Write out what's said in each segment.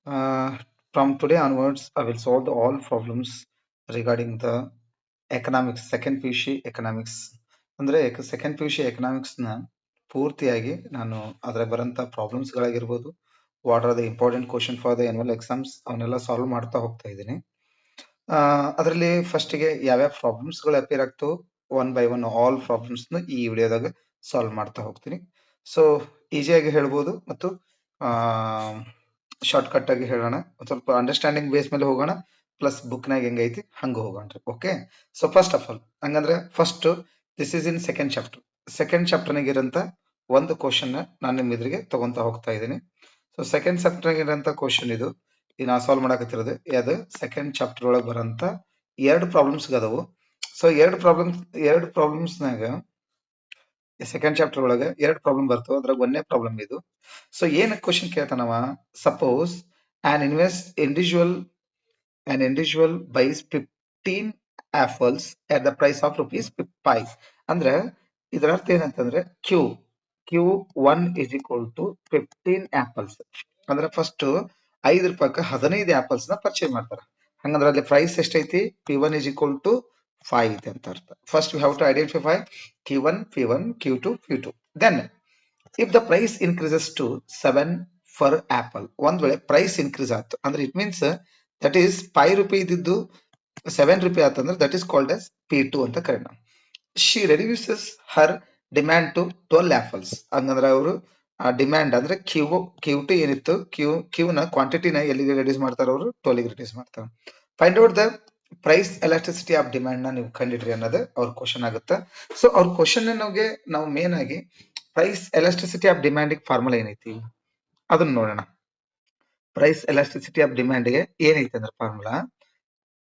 Uh, from today onwards, I will solve all problems regarding the economics, second PUC economics. ಅಂದ್ರೆ second P U C economics ನ ಪೂರ್ತಿಯಾಗಿ ನಾನು ಅದರ ಬರಂತ problems ಗಳಾಗಿರ್ಬೋದು, what are the important question for the annual exams ಅವನ್ನೆಲ್ಲ solve ಮಾಡ್ತಾ ಹೋಗ್ತಾ ಇದ್ದೀನಿ. ಅದರಲ್ಲಿ ಫಸ್ಟ್ ಗೆ ಯಾವ್ಯಾವ ಪ್ರಾಬ್ಲಮ್ಸ್ ಗಳು ಅಪಿಯರ್ ಆಗ್ತವೆ one by one all problems ನ ಈ ವಿಡಿಯೋದಾಗ ಸಾಲ್ವ್ ಮಾಡ್ತಾ ಹೋಗ್ತೀನಿ. ಸೊ ಈಸಿಯಾಗಿ ಹೇಳ್ಬೋದು ಮತ್ತು ಶಾರ್ಟ್ ಕಟ್ ಆಗಿ ಹೇಳೋಣ, ಸ್ವಲ್ಪ ಅಂಡರ್ಸ್ಟ್ಯಾಂಡಿಂಗ್ ಬೇಸ್ ಮೇಲೆ ಹೋಗೋಣ, ಪ್ಲಸ್ ಬುಕ್ ನಾಗ ಹೆಂಗೈತಿ ಹಂಗ ಹೋಗೋಣ್ರಿ. Okay, so first of all ಹಂಗಂದ್ರೆ first this is in second chapter ನಾಗ ಇರಂತ ಒಂದು ಕ್ವಶನ್ ನಾನು ನಿಮ್ ಎದುರಿಗೆ ತಗೊಂತ ಹೋಗ್ತಾ ಇದ್ದೀನಿ. ಸೊ ಸೆಕೆಂಡ್ ಚಾಪ್ಟರ್ ನಾಗ ಇರಂತ ಕ್ವಶನ್ ಇದು ನಾ ಸಾಲ್ವ್ ಮಾಡಕತ್ತಿರೋದು. ಅದು ಸೆಕೆಂಡ್ ಚಾಪ್ಟರ್ ಒಳಗೆ ಬರಂತ ಎರಡು ಪ್ರಾಬ್ಲಮ್ಸ್ ಅದಾವು. ಸೊ ಎರಡು ಪ್ರಾಬ್ಲಮ್ಸ್ ನಾಗ ಸೆಕೆಂಡ್ ಚಾಪ್ಟರ್ ಒಳಗೆ ಎರಡು ಪ್ರಾಬ್ಲಮ್ ಬರ್ತವೆ. ಅದ್ರಾಗ ಒಂದೇ ಪ್ರಾಬ್ಲಮ್ ಇದು. ಸೊ ಏನ್ ಕ್ವಶನ್ ಕೇಳ್ತಾನವ, suppose an individual buys 15 apples at the price of rupees 5. ಅಂದ್ರೆ ಇದರ ಅರ್ಥ ಏನಂತಂದ್ರೆ Q1 is equal to 15 apples. ಅಂದ್ರೆ ಫಸ್ಟ್ 5 ರೂಪಾಯಿಗೆ 15 ಆಪಲ್ಸ್ ನ ಪರ್ಚೇಸ್ ಮಾಡ್ತಾರೆ. ಹಂಗಂದ್ರೆ ಅಲ್ಲಿ ಪ್ರೈಸ್ ಎಷ್ಟೈತಿ, P1 is equal to 5 ಐತೆ ಅಂತ ಅರ್ಥ. First we have to identify Q1, P1, Q2, P2. Then if the price increases to 7 for apple, ಒಂದ್ ವೇಳೆ ಪ್ರೈಸ್ ಇನ್ಕ್ರೀಸ್ ಆಯ್ತು ಅಂದ್ರೆ ಇಟ್ ಮೀನ್ಸ್ ದಟ್ ಈಸ್ 5 ರೂಪಾಯಿ ಇದ್ದಿದ್ದು 7 ರೂಪಾಯಿ ಆತಂದ್ರೆ that is called as P2 ಅಂತ ಕರೆಯೋಣ. She reduces her demand to 12 apples. ಹಂಗಂದ್ರೆ ಅವರು ಡಿಮ್ಯಾಂಡ್ ಅಂದ್ರೆ Q2 ಏನಿತ್ತು, ಕ್ಯೂ ನ ಕ್ವಾಂಟಿಟಿನ ಎಲ್ಲಿಗೆ ರೆಡ್ಯೂಸ್ ಮಾಡ್ತಾರೆ, ಅವರು 12 ಗೆ ರೆಡ್ಯೂಸ್ ಮಾಡ್ತಾರೆ. Find out the price elasticity of demand ನ ನೀವು ಕಂಡಿಡ್ರಿ ಅನ್ನೋದು ಅವ್ರ ಕ್ವಶನ್ ಆಗುತ್ತೆ. ಸೊ ಅವ್ರ ಕ್ವಶನ್ ನಮಗೆ ನಾವು ಮೇನ್ ಆಗಿ price elasticity of demand formula ಏನೈತಿ ಅದನ್ನ ನೋಡೋಣ. ಪ್ರೈಸ್ ಎಲಾಸ್ಟಿಸಿಟಿ ಆಫ್ ಡಿಮ್ಯಾಂಡ್ ಗೆ ಏನೈತೆ ಅಂದ್ರೆ ಫಾರ್ಮುಲಾ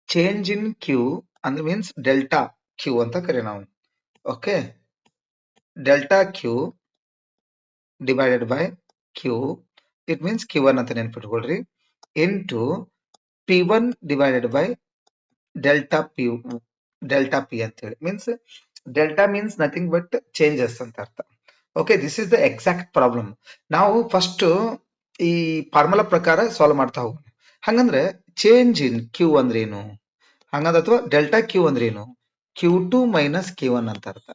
ಚೇಂಜ್ ಇನ್ ಕ್ಯೂ ಅಂದ್ರೆ ಮೀನ್ಸ್ ಡೆಲ್ಟಾ ಕ್ಯೂ ಅಂತ ಕರಿ ನಾವು. Okay, delta Q divided by Q, it means Q1 ಅಂತ ನೆನ್ಪಿಟ್ಕೊಳ್ರಿ, into P1 divided by delta P ಅಂತ ಹೇಳಿ. Means delta means nothing but changes ಅಂತ ಅರ್ಥ. Okay, this is the exact problem. ನಾವು ಫಸ್ಟ್ ಈ ಫಾರ್ಮುಲಾ ಪ್ರಕಾರ ಸಾಲ್ವ್ ಮಾಡ್ತಾ ಹೋಗೋಣ. ಹಂಗಂದ್ರೆ ಚೇಂಜ್ ಇನ್ ಕ್ಯೂ ಅಂದ್ರೆ ಏನು ಹಂಗಂದ್ರೆ, ಅಥವಾ ಡೆಲ್ಟಾ ಕ್ಯೂ ಅಂದ್ರೆ ಏನು, Q2 ಮೈನಸ್ Q1 ಅಂತ ಅರ್ಥ.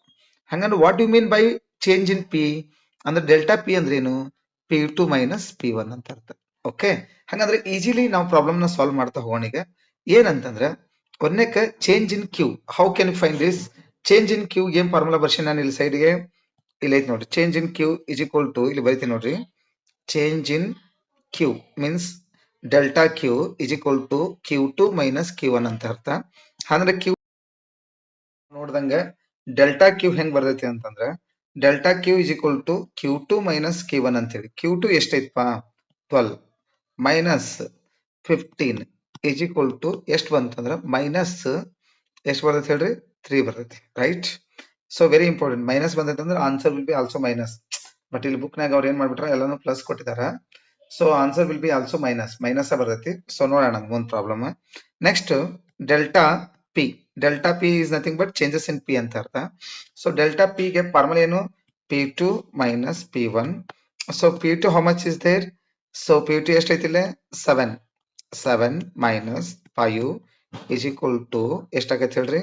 ಹಂಗಂದ್ರೆ what you mean by change in P ಅಂದ್ರೆ ಡೆಲ್ಟಾ ಪಿ ಅಂದ್ರೆ ಏನು, P2 ಮೈನಸ್ P1 ಅಂತ ಅರ್ಥ. ಓಕೆ, ಹಂಗಂದ್ರೆ ಈಸಿಲಿ ನಾವು ಪ್ರಾಬ್ಲಮ್ ನ ಸಾಲ್ವ್ ಮಾಡ್ತಾ ಹೋಗೋಣ. ಈಗ ಏನಂತಂದ್ರೆ ಒಂದಕ್ಕೆ change in Q, how can you find this change in Q? ಏನ್ ಫಾರ್ಮುಲಾ ಬರ್ಸಿ ನಾನು ಇಲ್ಲಿ ಸೈಡ್ಗೆ ಇಲ್ಲಿ ಐತಿ ನೋಡ್ರಿ. Change in Q is equal to, ಇಲ್ಲಿ ಬರಿತೀನಿ ನೋಡ್ರಿ, change in Q means delta Q is equal to Q2 minus Q1 ಅಂತ ಅರ್ಥ. ಅಂದ್ರೆ ಕ್ಯೂ ನೋಡ್ದಂಗ ಡೆಲ್ಟಾ ಕ್ಯೂ ಹೆಂಗ್ ಬರ್ತೈತಿ ಅಂತಂದ್ರೆ delta Q is equal to Q2 minus Q1 ಅಂತ ಹೇಳಿ. Q2 ಎಷ್ಟೈತಪ್ಪ 12 ಮೈನಸ್ 15 ಇಸ್ ಈಕ್ವಲ್ ಟು ಎಷ್ಟು ಬಂತಂದ್ರ ಮೈನಸ್ ಎಷ್ಟು ಬರ್ತೈತಿ ಹೇಳ್ರಿ, 3 ಬರ್ತೈತಿ, right? So very important, minus ಬಂದೈತೆ ಅಂದ್ರೆ answer will be also minus. But ಇಲ್ಲಿ ಬುಕ್ ನಾಗ ಅವ್ರು ಏನ್ ಮಾಡ್ಬಿಟ್ರ ಎಲ್ಲಾನು ಪ್ಲಸ್ ಕೊಟ್ಟಿದಾರ. So answer will be also minus ಬರ್ತೈತಿ. ಸೊ ನೋಡೋಣ ಒಂದು problem. Next delta P is nothing but changes in P ಅಂತ ಅರ್ಥ. ಸೊ ಡೆಲ್ಟಾ ಪಿ ಗೆ ಫಾರ್ಮುಲಾ ಏನು, P2 minus P1. So P2 how much is there, so P2 ಎಷ್ಟೈತಿಲ್ಲ 7 minus 5 is equal to ಎಷ್ಟಾಗತ್ತೆ ಹೇಳ್ರಿ,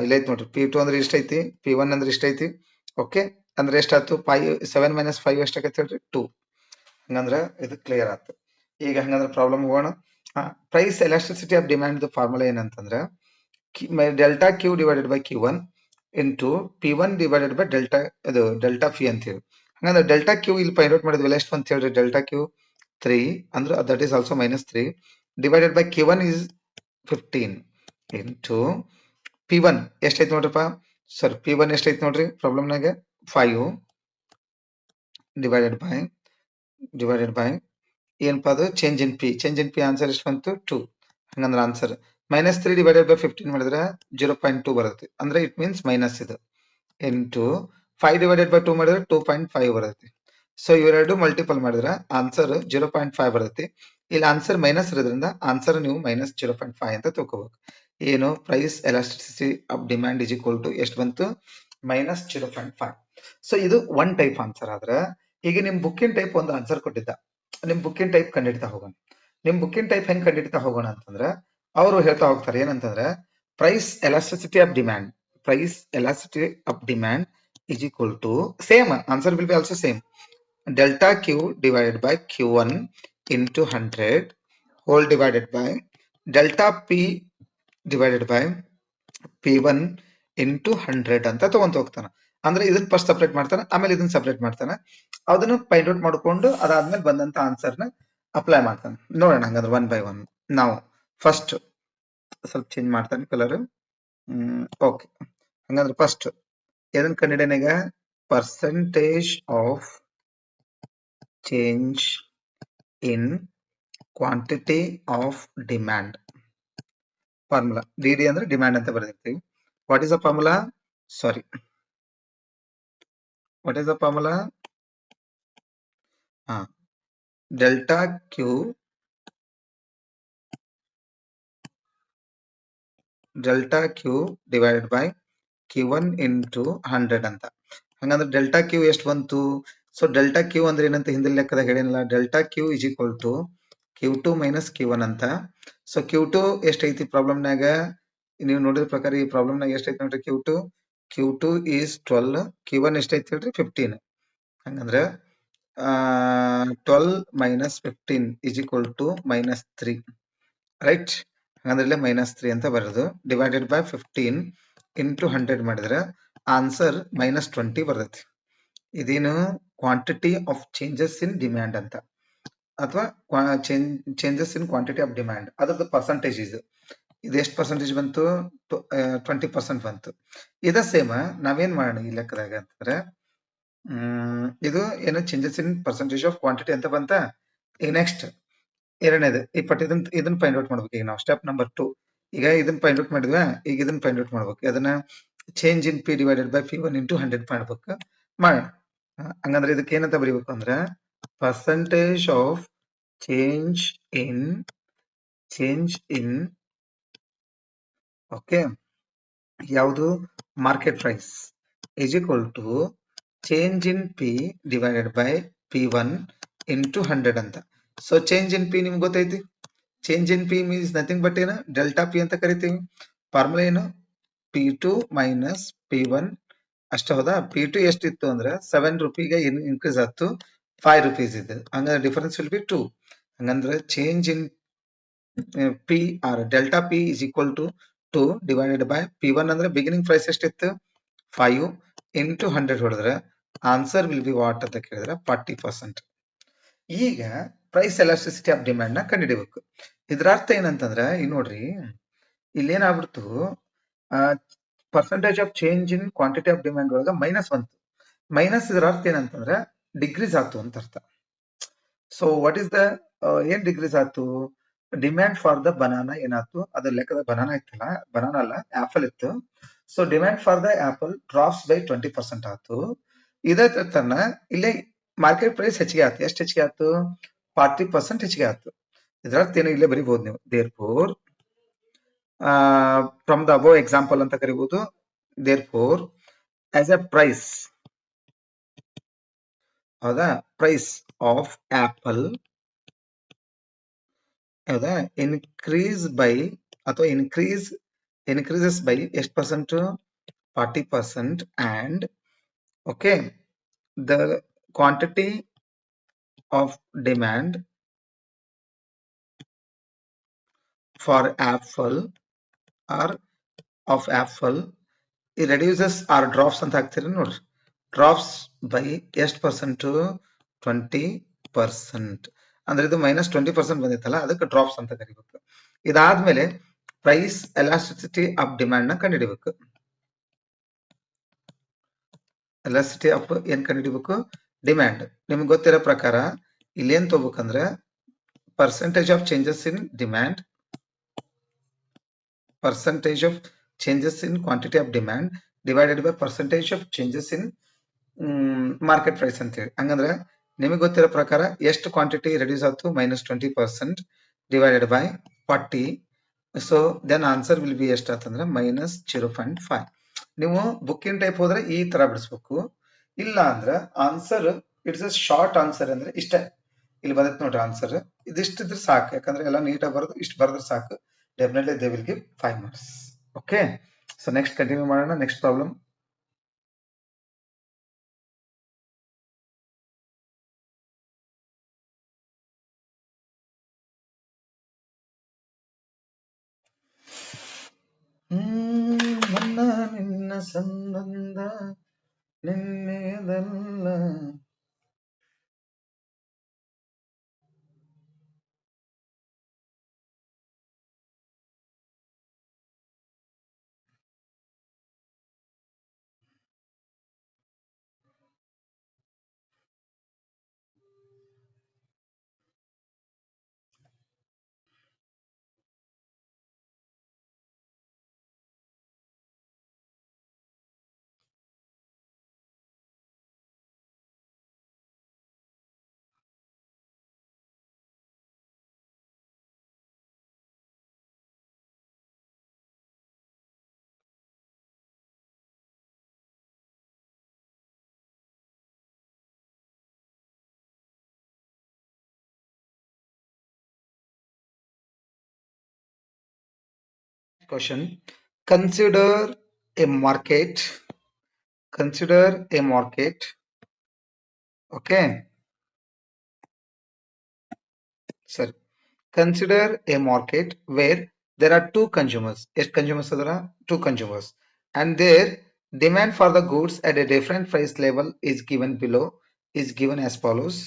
ಇಲ್ಲೈತಿ ನೋಡ್ರಿ. P2 ಅಂದ್ರೆ ಇಷ್ಟೈತಿ, P1 ಅಂದ್ರೆ ಇಷ್ಟೈತಿ. ಓಕೆ, ಅಂದ್ರೆ ಎಷ್ಟಾಯ್ತು 7 ಮೈನಸ್ 5 ಎಷ್ಟಾಗತ್ತೆ ಹೇಳ್ರಿ, 2. ಹಂಗಂದ್ರ ಇದು ಕ್ಲಿಯರ್ ಆಯ್ತು. ಈಗ ಹಂಗಂದ್ರೆ ಪ್ರಾಬ್ಲಮ್ ಹೋಗೋಣ. Price elasticity of demand formula ಏನಂತಂದ್ರೆ delta Q divided by Q1 into P1 divided by delta P ಅಂತ ಹೇಳಿ. ಹಂಗಂದ್ರೆ ಡೆಲ್ಟಾ ಕ್ಯೂ ಇಲ್ಲಿ ಫೈಂಡ್ ಔಟ್ ಮಾಡಿದ್ವಿ ಎಷ್ಟು ಅಂತ ಹೇಳ್ರಿ, ಡೆಲ್ಟಾ ಕ್ಯೂ 3 ಅಂದ್ರೆ that is also minus 3 divided by Q1 is 15 into P1 ಎಷ್ಟೈತಿ ನೋಡ್ರಪ್ಪ, ಸರ್ P1 ಎಷ್ಟೈತಿ ನೋಡ್ರಿ ಪ್ರಾಬ್ಲಮ್ನಾಗ 5 ಡಿವೈಡೆಡ್ ಬೈ ಏನಪ್ಪಾ ಅದು ಚೇಂಜ್ ಇನ್ ಪಿ ಆನ್ಸರ್ ಎಷ್ಟು ಬಂತು 2. ಹಂಗಂದ್ರೆ ಆನ್ಸರ್ ಮೈನಸ್ 3 ಡಿವೈಡೆಡ್ ಬೈ 15 ಮಾಡಿದ್ರೆ 0.2 ಬರುತ್ತೆ. ಅಂದ್ರೆ ಇಟ್ ಮೀನ್ಸ್ ಮೈನಸ್ ಇದು ಇಂಟು 5 ಡಿವೈಡೆಡ್ ಬೈ 2 ಮಾಡಿದ್ರೆ 2.5 ಬರುತ್ತೆ. ಸೊ ಇವೆರಡು ಮಲ್ಟಿಪಲ್ ಮಾಡಿದ್ರೆ ಆನ್ಸರ್ 0.5 ಬರುತ್ತೆ. ಇಲ್ಲಿ ಆನ್ಸರ್ ಮೈನಸ್ ಇರೋದ್ರಿಂದ ಆನ್ಸರ್ ನೀವು ಮೈನಸ್ 0.5 ಅಂತ ತಿಳ್ಕೋಬೇಕು. ಏನು price elasticity of demand is equal to ಎಷ್ಟು ಬಂತು, ಮೈನಸ್ 0.5. ಸೊ ಇದು ಒನ್ ಟೈಪ್ ಆನ್ಸರ್. ಆದ್ರೆ ಈಗ ನಿಮ್ ಬುಕ್ಕಿನ ಟೈಪ್ ಒಂದು ಆನ್ಸರ್ ಕೊಟ್ಟಿದ್ದ, ನಿಮ್ ಬುಕ್ಕಿನ ಟೈಪ್ ಕಂಡಿಡ್ತಾ ಹೋಗೋಣ. ನಿಮ್ ಬುಕ್ಕಿಂಗ್ ಟೈಪ್ ಹೆಂಗ್ ಕಂಡಿಡ್ತಾ ಹೋಗೋಣ ಅಂತಂದ್ರ ಅವರು ಹೇಳ್ತಾ ಹೋಗ್ತಾರೆ ಏನಂತಂದ್ರ price elasticity of demand. Price elasticity of demand is equal to same answer will be also same delta q divided by q1 into 100 whole divided by delta p divided by p1 into 100 ಅಂತ ತಗೊಂತ ಹೋಗ್ತಾನೆ. ಅಂದ್ರೆ ಇದನ್ನ first separate ಮಾಡ್ತಾನೆ, ಆಮೇಲೆ ಇದನ್ನ separate ಮಾಡ್ತಾನೆ, ಅದನ್ನ find out ಮಾಡ್ಕೊಂಡು ಅದಾದ್ಮೇಲೆ ಬಂದಂತ ಆನ್ಸರ್ ನ ಅಪ್ಲೈ ಮಾಡ್ತಾನೆ. ನೋಡೋಣ ಹಂಗಂದ್ರೆ ಒನ್ ಬೈ ಒನ್. ನಾವು ಫಸ್ಟ್ ಸ್ವಲ್ಪ ಚೇಂಜ್ ಮಾಡ್ತಾನೆ ಕಲರ್. ಓಕೆ, ಹಂಗಂದ್ರೆ ಫಸ್ಟ್ ಏನ್ ಕಂಡಿದ್ದೇನೆ ಈಗ, percentage of change in quantity of demand. Formula D ಅಂದ್ರೆ ಡಿಮ್ಯಾಂಡ್ ಅಂತ ಬರೆದಿರ್ತೀವಿ. What is the formula? Sorry, what is the formula? Delta Q divided by Q1 into 100 ಅಂತ. ಹಂಗಂದ್ರೆ ಡೆಲ್ಟಾ ಕ್ಯೂ ಎಷ್ಟು ಬಂತು? ಸೊ ಡೆಲ್ಟಾ ಕ್ಯೂ ಅಂದ್ರೆ ಏನಂತ ಹಿಂದಿನ ಲೆಕ್ಕದಾಗ ಹೇಳಿನಲ್ಲ, delta Q is equal to Q2 minus Q1 ಅಂತ. ಸೊ Q2 ಎಷ್ಟೈತಿ ಪ್ರಾಬ್ಲಮ್ನಾಗ? ನೀವು ನೋಡಿದ ಪ್ರಕಾರ ಈ ಪ್ರಾಬ್ಲಮ್ನಾಗ ಎಷ್ಟೈತಿ ನೋಡ್ರಿ, Q2 is 12, Q1 ಎಷ್ಟೈತಿ ಹೇಳ್ರಿ 15. ಹಂಗಂದ್ರೆ 12 minus 15 is equal to minus 3, right? ಹಂಗಂದ್ರೆ ಮೈನಸ್ 3 ಅಂತ ಬರೋದು, ಡಿವೈಡೆಡ್ ಬೈ 15 ಇಂಟು 100 ಮಾಡಿದ್ರೆ ಆನ್ಸರ್ ಮೈನಸ್ 20 ಬರ್ತೈತಿ. ಇದೇನು quantity of changes in demand ಅಂತ, ಅಥವಾ changes in quantity of demand, ಅದ್ರದ್ದು ಪರ್ಸೆಂಟೇಜ್ ಇದು ಎಷ್ಟು ಪರ್ಸೆಂಟೇಜ್ ಬಂತು? 20% ಬಂತು. ಇದ ಸೇಮ್ ನಾವೇನ್ ಮಾಡೋಣ ಈ ಲೆಕ್ಕದಾಗ ಅಂತಂದ್ರೆ, ಇದು ಏನು changes in percentage of quantity ಅಂತ ಬಂತ. ಈಗ ನೆಕ್ಸ್ಟ್ ಎರಡನೇದು ಇದನ್ನ ಫೈಂಡ್ ಔಟ್ ಮಾಡ್ಬೇಕು. ಈಗ ನಾವು ಸ್ಟೆಪ್ ನಂಬರ್ 2, ಈಗ ಇದನ್ನ ಫೈಂಡ್ ಔಟ್ ಮಾಡಿದ್ವಾ, ಈಗ ಇದನ್ನ ಫೈಂಡ್ ಔಟ್ ಮಾಡ್ಬೇಕು. ಅದನ್ನ change in P divided by P1 into 100 ಮಾಡ್ಬೇಕು. ಮಾಡೋಣ. ಹಂಗಂದ್ರೆ ಇದಕ್ಕೆ ಏನಂತ ಬರೀಬೇಕು ಅಂದ್ರೆ, percentage of change in okay ಯಾವುದು market price is equal to change in P divided by P1 into 100 ಅಂತ. ಸೊ ಚೇಂಜ್ ಇನ್ ಪಿ ನಿಮ್ಗೆ ಗೊತ್ತೈತಿ, change in P means nothing but ಏನು, ಡೆಲ್ಟಾ ಪಿ ಅಂತ ಕರಿತೀವಿ. ಫಾರ್ಮುಲಾ ಏನು? P2 ಮೈನಸ್ P1 ಅಷ್ಟ. ಹೌದಾ? P2 ಎಷ್ಟಿತ್ತು ಅಂದ್ರೆ 7 ರೂಪಿಗೆ ಇನ್ಕ್ರೀಸ್ ಆಯ್ತು, 5 ರೂಪೀಸ್ ಇದೆ. ಹಂಗಂದ್ರೆ ಡಿಫರೆನ್ಸ್ ವಿಲ್ ಬಿ 2. ಹಂಗಂದ್ರೆ change in P or delta P is equal to 2 divided by P1 ಅಂದ್ರೆ ಬಿಗಿನಿಂಗ್ ಪ್ರೈಸ್ ಎಷ್ಟಿತ್ತು 5 ಇಂಟು 100 ಹೊಡೆದ್ರೆ ಆನ್ಸರ್ ವಿಲ್ ಬಿ ವಾಟ್ ಅಂತ ಕೇಳಿದ್ರೆ 40%. ಈಗ ಪ್ರೈಸ್ ಎಲಾಸ್ಟಿಸಿಟಿ ಆಫ್ ಡಿಮ್ಯಾಂಡ್ ನ ಕಂಡುಹಿಡಿಬೇಕು. ಇದ್ರ ಅರ್ಥ ಏನಂತಂದ್ರೆ, ಈಗ ನೋಡ್ರಿ ಇಲ್ಲಿ ಏನಾಗ್ಬಿಡ್ತು, percentage of change in quantity of demand ಒಳಗ ಮೈನಸ್ ಬಂತು. ಮೈನಸ್ ಇದರ ಅರ್ಥ ಏನಂತಂದ್ರೆ ಡಿಕ್ರೀಸ್ ಆಯ್ತು ಅಂತ ಅರ್ಥ. ಸೊ ವಾಟ್ ಇಸ್ ದ ಏನ್ ಡಿಕ್ರೀಸ್ ಆಯ್ತು? ಡಿಮ್ಯಾಂಡ್ ಫಾರ್ ದ ಬನಾನಾ ಏನಾಯ್ತು? ಅದ್ರ ಲೆಕ್ಕದ ಬನಾನಾ ಇತ್ತಲ್ಲ, ಬನಾನಾ ಅಲ್ಲ ಆಪಲ್ ಇತ್ತು. So demand for the apple drops by 20% ಆಯ್ತು. ಇದೇ ತನ ಇಲ್ಲೇ ಮಾರ್ಕೆಟ್ ಪ್ರೈಸ್ ಹೆಚ್ಚಿಗೆ ಆಯ್ತು. ಎಷ್ಟು ಹೆಚ್ಚಿಗೆ ಆಯ್ತು? 40% ಹೆಚ್ಚಿಗೆ ಆಯ್ತು. ಇದರರ್ಥ ಏನು? ಇಲ್ಲೇ ಬರೀಬಹುದು ನೀವು, therefore from the above example ಅಂತ ಕರಿಬಹುದು. ದೇರ್ಫೋರ್ ಆಸ್ ಎ ಪ್ರೈಸ್, ಹೌದಾ, ಪ್ರೈಸ್ ಆಫ್ ಆಪಲ್ ಹೌದಾ ಇನ್ಕ್ರೀಸ್ ಬೈ ಅಥವಾ ಇನ್ಕ್ರೀಸಸ್ ಬೈ ಎಷ್ಟು percent? 40%. and okay the quantity of demand for apple or of apple it reduces or drops ಅಂತ ಹಾಕ್ತೀರಿ ನೋಡ್ರಿ, drops by ಎಷ್ಟು ಪರ್ಸೆಂಟ್? 20%. ಅಂದ್ರೆ ಇದು ಮೈನಸ್ 20% ಬಂದಿತ್ತಲ್ಲ, ಅದಕ್ಕೆ ಡ್ರಾಪ್ಸ್ ಅಂತ ಕರಿಬೇಕು. ಇದಾದ್ಮೇಲೆ ಪ್ರೈಸ್ ಎಲಾಸ್ಟಿಸಿಟಿ ಆಫ್ ಡಿಮ್ಯಾಂಡ್ ನ ಕಂಡುಹಿಡಿಬೇಕು. ಎಲಾಸ್ಟಿಸಿಟಿ ಆಫ್ ಏನ್ ಕಂಡುಹಿಡಿಬೇಕು? ಡಿಮ್ಯಾಂಡ್. ನಿಮ್ಗೆ ಗೊತ್ತಿರೋ ಪ್ರಕಾರ ಇಲ್ಲಿ ಏನ್ ತಗೋಬೇಕಂದ್ರೆ, percentage of changes in demand, percentage of changes in quantity of demand divided by percentage of changes in market price ಅಂತ ಹೇಳಿ. ಹಂಗಂದ್ರೆ ನಿಮಗೆ ಗೊತ್ತಿರೋ ಪ್ರಕಾರ ಎಷ್ಟು ಕ್ವಾಂಟಿಟಿ ರೆಡ್ಯೂಸ್ ಆಯ್ತು? Minus 20% divided by 40. So then answer will be ಎಷ್ಟು ಆತಂದ್ರೆ ಮೈನಸ್ 0.5. ನೀವು ಬುಕ್ಕಿಂಗ್ ಟೈಪ್ ಹೋದ್ರೆ ಈ ತರ ಬಿಡಿಸ್ಬೇಕು, ಇಲ್ಲ ಅಂದ್ರೆ answer it's a short answer ಅಂದ್ರೆ ಇಷ್ಟೇ. ಇಲ್ಲಿ ಬಂದೈತೆ ನೋಡ್ರಿ ಆನ್ಸರ್. ಇದಿಷ್ಟಿದ್ರೆ ಸಾಕು, ಯಾಕಂದ್ರೆ ಎಲ್ಲ ನೀಟಾಗಿ ಬರೋದು ಇಷ್ಟು ಬರೆದ್ರೆ ಸಾಕು. Definitely they will give 5 marks. Okay, so next continue ಮಾಡೋಣ. Next problem. ನನ್ನ ನಿನ್ನ ಸಂಬಂಧ ನಿನ್ನೆದಲ್ಲ. Question. Consider a market. Consider a market. Okay. Sir, consider a market where there are two consumers. Yes, consumers are there? Two consumers. And their demand for the goods at a different price level is given below, is given as follows.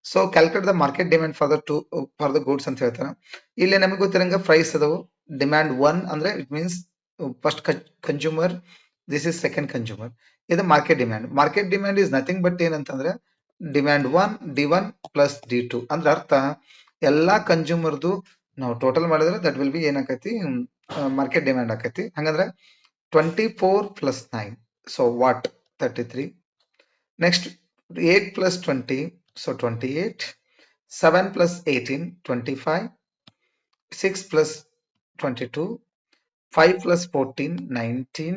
So calculate the market demand for the two for the goods ಅಂತ ಹೇಳ್ತಾರೆ. ಇಲ್ಲಿ ನಮಗೆ ಗೊತ್ತಿರಂಗ price ಅದಾವು. Demand 1 ಅಂದ್ರೆ it means first consumer, this is second consumer. ಇದು market demand. Market demand is nothing but ಏನಂತಂದ್ರೆ demand 1 D1 plus D2 ಅಂದ್ರೆ ಅರ್ಥ ಎಲ್ಲಾ ಕನ್ಸ್ಯೂಮರ್ದು ನಾವು ಟೋಟಲ್ ಮಾಡಿದ್ರೆ ದಟ್ ವಿಲ್ ಬಿ ಏನಾಕೈತಿ ಮಾರ್ಕೆಟ್ ಡಿಮ್ಯಾಂಡ್ ಆಕೈತಿ. ಹಂಗಂದ್ರೆ 24 plus 9, so what? 33. Next 8 plus 20, so 28. 7 plus 18, 25. 6 plus 22. 5 plus 14, 19.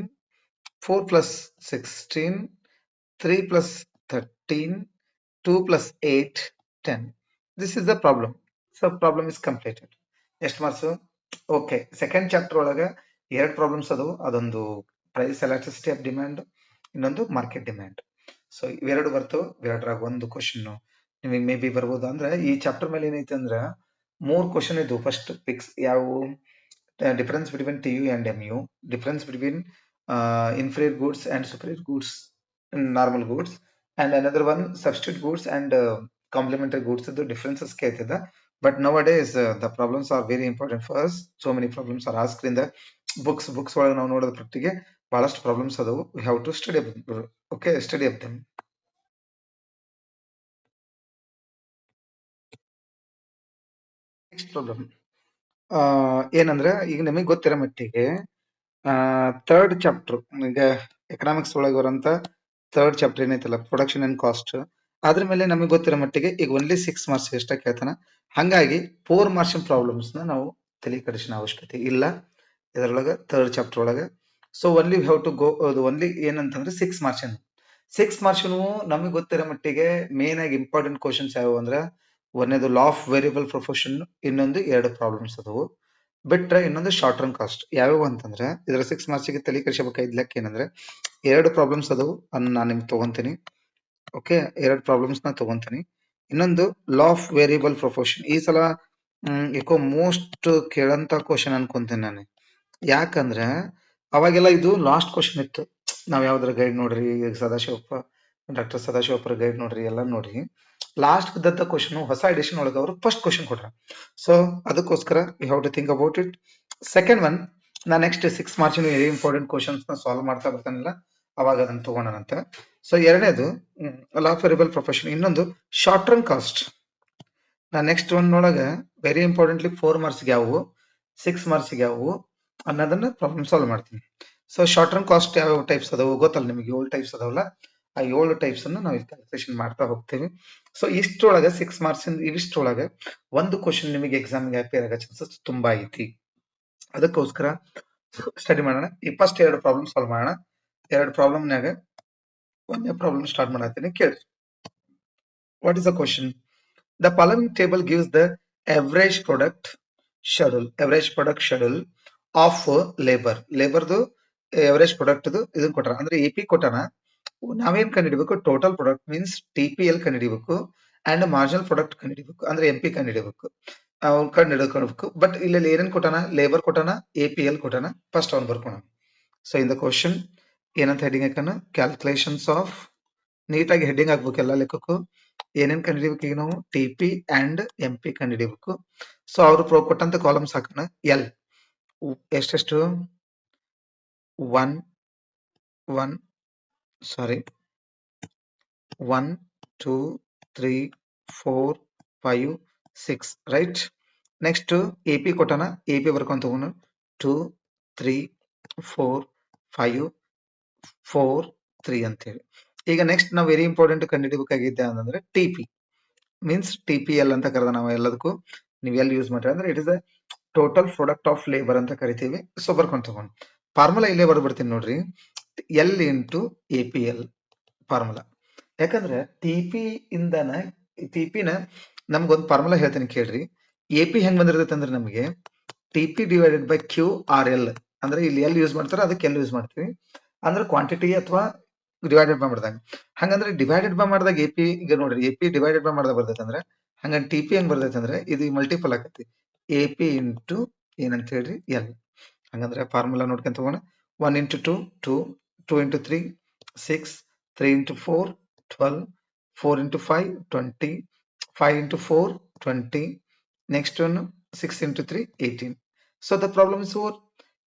4 plus 16. 3 plus 13. 2 plus 8, 10. This is the problem. So problem is completed. ಎಷ್ಟು ಮಾರ್ಕ್ಸ್? ಓಕೆ, ಸೆಕೆಂಡ್ ಚಾಪ್ಟರ್ ಒಳಗೆ ಎರಡು ಪ್ರಾಬ್ಲಮ್ಸ್ ಅದಾವು. ಅದೊಂದು price elasticity of demand, ಇನ್ನೊಂದು market demand. So ಇವೆರಡು ಬರ್ತವೆ. ಇವೆರಡರಾಗ ಒಂದು question ನಿಮಗೆ ಮೇ ಬಿ ಬರ್ಬೋದು. ಅಂದ್ರೆ ಈ ಚಾಪ್ಟರ್ ಮೇಲೆ ಏನೈತೆ ಅಂದ್ರೆ 3 ಕ್ವಶನ್ ಇದ್ವು. ಫಸ್ಟ್ ಫಿಕ್ಸ್ ಯಾವುವು? Difference between TU and MU, difference between inferior goods and superior goods, normal goods, and another one substitute goods and complementary goods. The differences ಕೇಳ್ತಿದ್ದ. But nowadays the problems are very important for us. So many problems are asked in the books ಒಳಗೆ ನಾವು ನೋಡೋದ ಪ್ರಟ್ಟಿಗೆ ಬಹಳಷ್ಟು problems ಅದಾವು. We have to study them. Okay, study of them. Next problem ಏನಂದ್ರೆ ಈಗ ನಿಮಗೆ ಗೊತ್ತಿರೋ ಮಟ್ಟಿಗೆ ಥರ್ಡ್ ಚಾಪ್ಟರ್, ಈಗ ಎಕನಾಮಿಕ್ಸ್ ಒಳಗೆ ಬರೋಂತ ಥರ್ಡ್ ಚಾಪ್ಟರ್ ಏನೈತಲ್ಲ ಪ್ರೊಡಕ್ಷನ್ ಅಂಡ್ ಕಾಸ್ಟ್, ಅದ್ರ ಮೇಲೆ ನಮಗೆ ಗೊತ್ತಿರೋ ಮಟ್ಟಿಗೆ ಈಗ ಓನ್ಲಿ 6 ಮಾರ್ಕ್ಸ್ ಎಷ್ಟ ಕೇಳ್ತಾನ. ಹಂಗಾಗಿ 4 ಮಾರ್ಕ್ಸ್ ಪ್ರಾಬ್ಲಮ್ಸ್ ನ ನಾವು ತಲೆ ಕೆಡಿಸಿನ ಅವಶ್ಯಕತೆ ಇಲ್ಲ ಇದರೊಳಗೆ ಥರ್ಡ್ ಚಾಪ್ಟರ್ ಒಳಗೆ. So only have to go, ಅದು ಒನ್ಲಿ ಏನಂತಂದ್ರೆ 6 ಮಾರ್ಕ್ಸ್ ನಮಗೆ ಗೊತ್ತಿರೋ ಮಟ್ಟಿಗೆ ಮೇನ್ ಆಗಿ ಇಂಪಾರ್ಟೆಂಟ್ ಕ್ವಶನ್ಸ್ ಯಾವ ಅಂದ್ರೆ ಒಂದೇದು ಲಾ ಆಫ್ ವೇರಿಯಬಲ್ ಪ್ರೊಫೆಷನ್, ಇನ್ನೊಂದು 2 ಪ್ರಾಬ್ಲಮ್ಸ್ ಅದಾವು. ಬಿಟ್ರೆ ಇನ್ನೊಂದು ಶಾರ್ಟ್ ಟರ್ಮ್ ಕಾಸ್ಟ್. ಯಾವ್ಯಾವ ಅಂತಂದ್ರೆ ಇದ್ರ 6 ಮಾರ್ಕ್ಸ್ ಗೆ ತಲೆ ಕೆಡಿಸಬೇಕಾದ ಲೆಕ್ಕ ಏನಂದ್ರೆ 2 ಪ್ರಾಬ್ಲಮ್ಸ್ ಅದಾವು, ನಾನು ನಿಮ್ಗೆ ತಗೊಂತೀನಿ. ಓಕೆ, 2 ಪ್ರಾಬ್ಲಮ್ಸ್ ನ ತಗೊಂತೀನಿ. ಇನ್ನೊಂದು ಲಾ ಆಫ್ ವೇರಿಯಬಲ್ ಪ್ರೊಫೆಷನ್. ಈ ಸಲ ಏಕೋ ಮೋಸ್ಟ್ ಕೇಳಂತ ಕ್ವಶನ್ ಅನ್ಕೊಂತೀನಿ ನಾನು. ಯಾಕಂದ್ರೆ ಅವಾಗೆಲ್ಲ ಇದು ಲಾಸ್ಟ್ ಕ್ವಶನ್ ಇತ್ತು. ನಾವ್ ಯಾವ್ದಾರ ಗೈಡ್ ನೋಡ್ರಿ, ಸದಾಶಿವಪ್ಪ, ಡಾಕ್ಟರ್ ಸದಾಶಿವಪ್ಪರ ಗೈಡ್ ನೋಡ್ರಿ, ಎಲ್ಲ ನೋಡ್ರಿ, ಲಾಸ್ಟ್ ದತ್ತ ಕ್ವಶನ್ ಹೊಸ ಎಡಿಷನ್ ಒಳಗೆ ಅವರು ಫಸ್ಟ್ ಕ್ವಶನ್ ಕೊಟ್ರ. ಸೊ ಅದಕ್ಕೋಸ್ಕರ you have to think about it. Second one, ನಾ next 6 marks very important questions ನ ಸಾಲ್ವ್ ಮಾಡ್ತಾ ಬರ್ತಾನಿಲ್ಲ, ಅವಾಗ ಅದನ್ನ ತಗೋಣಂತ. ಸೊ ಎರಡನೇದು ಲಾ ಆಫ್ ವೇರಿಯಬಲ್ ಪ್ರೊಫೆಷನ್, ಇನ್ನೊಂದು ಶಾರ್ಟ್ ಟರ್ಮ್ ಕಾಸ್ಟ್. ನಾ ನೆಕ್ಸ್ಟ್ ಒನ್ ಒಳಗೆ ವೆರಿ ಇಂಪಾರ್ಟೆಂಟ್ಲಿ 4 ಮಾರ್ಕ್ಸ್ ಯಾವುವು, 6 ಮಾರ್ಕ್ಸ್ ಯಾವುವು ಅನ್ನೋದನ್ನ ಪ್ರಾಬ್ಲಮ್ ಸಾಲ್ವ್ ಮಾಡ್ತೀನಿ. ಸೊ ಶಾರ್ಟ್ ಟರ್ಮ್ ಕಾಸ್ಟ್ ಯಾವ ಟೈಪ್ಸ್ ಅದಾವು ಗೊತ್ತಲ್ಲ ನಿಮಗೆ, 7 ಟೈಪ್ಸ್ ಅದಾವಲ್ಲ, ಆ 7 ಟೈಪ್ಸ್ ಅನ್ನು ನಾವು ಕ್ಯಾಲ್ಕುಲೇಷನ್ ಮಾಡ್ತಾ ಹೋಗ್ತೀವಿ. ಸೊ ಇಷ್ಟೊಳಗೆ 6 ಮಾರ್ಕ್ಸ್ ಇವಿಷ್ಟೊಳಗೆ ಒಂದು ಕ್ವಶನ್ ನಿಮಗೆ ಎಕ್ಸಾಮ್ಗೆ ಅಪೇರ್ ಆಗೋ ಚಾನ್ಸಸ್ ತುಂಬಾ ಐತಿ. ಅದಕ್ಕೋಸ್ಕರ ಸ್ಟಡಿ ಮಾಡೋಣ. ಈ ಫಸ್ಟ್ 2 ಪ್ರಾಬ್ಲಮ್ ಸಾಲ್ವ್ ಮಾಡೋಣ. 2 ಪ್ರಾಬ್ಲಮ್ನಾಗ ಒಂದೇ ಪ್ರಾಬ್ಲಮ್ ಸ್ಟಾರ್ಟ್ ಮಾಡತ್ತೀನಿ, ಕೇಳಿ. What is the question? The following table gives the average product schedule of labor. ದು average product ಇದನ್ನ ಕೊಟ್ಟಾರ ಅಂದ್ರೆ ಎಪಿ ಕೊಟ್ಟಾನ. ನಾವೇನ್ ಕಂಡುಹಿಡಿಬೇಕು? ಟೋಟಲ್ ಪ್ರಾಡಕ್ಟ್ ಮೀನ್ಸ್ ಟಿಪಿಎಲ್ ಕಂಡುಹಿಡಿಬೇಕು ಅಂಡ್ ಮಾರ್ಜಿನಲ್ ಪ್ರಾಡಕ್ಟ್ ಕಂಡುಹಿಡಿಬೇಕು ಅಂದ್ರೆ ಎಂಪಿ ಕಂಡುಹಿಡಿಬೇಕು. ಅವ್ನು ಕಂಡುಹಿಡ್ಕೊಳ್ಬೇಕು. ಬಟ್ ಇಲ್ಲಿ ಏನೇನ್ ಕೊಟ್ಟಾನ? ಲೇಬರ್ ಕೊಟ್ಟಾನ, ಎಪಿಎಲ್ ಕೊಟ್ಟಾನ. ಫಸ್ಟ್ ಅವ್ನು ಬರ್ಕೋಣ. ಸೊ ಇನ್ ದ ಕ್ವಶನ್ ಏನಂತ ಹೆಡಿಂಗ್ ಹಾಕೋಣ? Calculations of. ನೀಟಾಗಿ ಹೆಡ್ಡಿಂಗ್ ಹಾಕ್ಬೇಕು ಎಲ್ಲ ಲೆಕ್ಕಕ್ಕೂ. ಏನೇನ್ ಕಂಡುಹಿಡಿಬೇಕು ಈಗ ನಾವು? ಟಿಪಿ ಅಂಡ್ ಎಂಪಿ ಕಂಡುಹಿಡಿಬೇಕು. ಸೊ ಅವರು ಕೊಟ್ಟಂತ ಕಾಲಮ್ಸ್ ಹಾಕೋಣ. ಎಲ್ ಎಷ್ಟೆಷ್ಟು? 1 1 2 3 4 5 6 ರೈಟ್. ನೆಕ್ಸ್ಟ್ ಎಪಿ ಕೊಟ್ಟಾನ, ಎಪಿ ಬರ್ಕೊಂತ ಹೋಗೋಣ. 2 3 4 5 4 3 ಅಂತ ಹೇಳಿ. ಈಗ ನೆಕ್ಸ್ಟ್ ನಾವು ವೆರಿ ಇಂಪಾರ್ಟೆಂಟ್ ಕಂಡುಹಿಡಿಬೇಕಾಗಿದ್ದೆ ಅಂತಂದ್ರೆ ಟಿಪಿ ಮೀನ್ಸ್ ಟಿಪಿಎಲ್ ಅಂತ ಕರೆದ ನಾವು ಎಲ್ಲದಕ್ಕೂ ನೀವು ಎಲ್ಲಿ ಯೂಸ್ ಮಾಡ್ರಿ ಅಂದ್ರೆ it is the total product of labour ಅಂತ ಕರಿತೀವಿ. ಸೊ ಬರ್ಕೊಂಡ್ ತಗೊಂಡು ಫಾರ್ಮುಲಾ ಇಲ್ಲೇ ಬರ್ಬಿಡ್ತೀನಿ ನೋಡ್ರಿ. L into APL formula. ಯಾಕಂದ್ರೆ ಟಿಪಿನ ನಮ್ಗೊಂದು ಫಾರ್ಮುಲಾ ಹೇಳ್ತೀನಿ ಕೇಳ್ರಿ. ಎಪಿ ಹೆಂಗ್ ಬಂದಿರ್ತೈತೆ ಅಂದ್ರೆ ನಮಗೆ TP divided by Q or L. ಅಂದ್ರೆ ಇಲ್ಲಿ ಎಲ್ ಯೂಸ್ ಮಾಡ್ತಾರೆ, ಅದಕ್ಕೆ ಎಲ್ ಯೂಸ್ ಮಾಡ್ತೀವಿ ಅಂದ್ರೆ ಕ್ವಾಂಟಿಟಿ ಅಥವಾ ಡಿವೈಡೆಡ್ ಬೈ ಮಾಡಿದಾಗ. ಹಂಗಂದ್ರೆ ಡಿವೈಡೆಡ್ ಬೈ ಮಾಡಿದಾಗ ಎಪಿ ಈಗ ನೋಡ್ರಿ ಎಪಿ ಡಿವೈಡೆಡ್ ಬೈ ಮಾಡಿದಾಗ ಬರ್ತೈತೆ ಅಂದ್ರೆ ಹಂಗ ಟಿಪಿ ಹೆಂಗ್ ಬರ್ತೈತೆ ಅಂದ್ರೆ ಇದು ಮಲ್ಟಿಪಲ್ ಆಗತ್ತೆ. ಎಪಿ ಇಂಟು ಏನಂತ ಹೇಳ್ರಿ ಎಲ್. ಹಂಗಂದ್ರೆ ಫಾರ್ಮುಲಾ ನೋಡ್ಕೊಂತ ಹೋಗೋಣ. 1 into 2 2 2 into 3 6 3 into 4 12 4 into 5 20 5 into 4 20 next one 6 into 3 18. So the problem is over.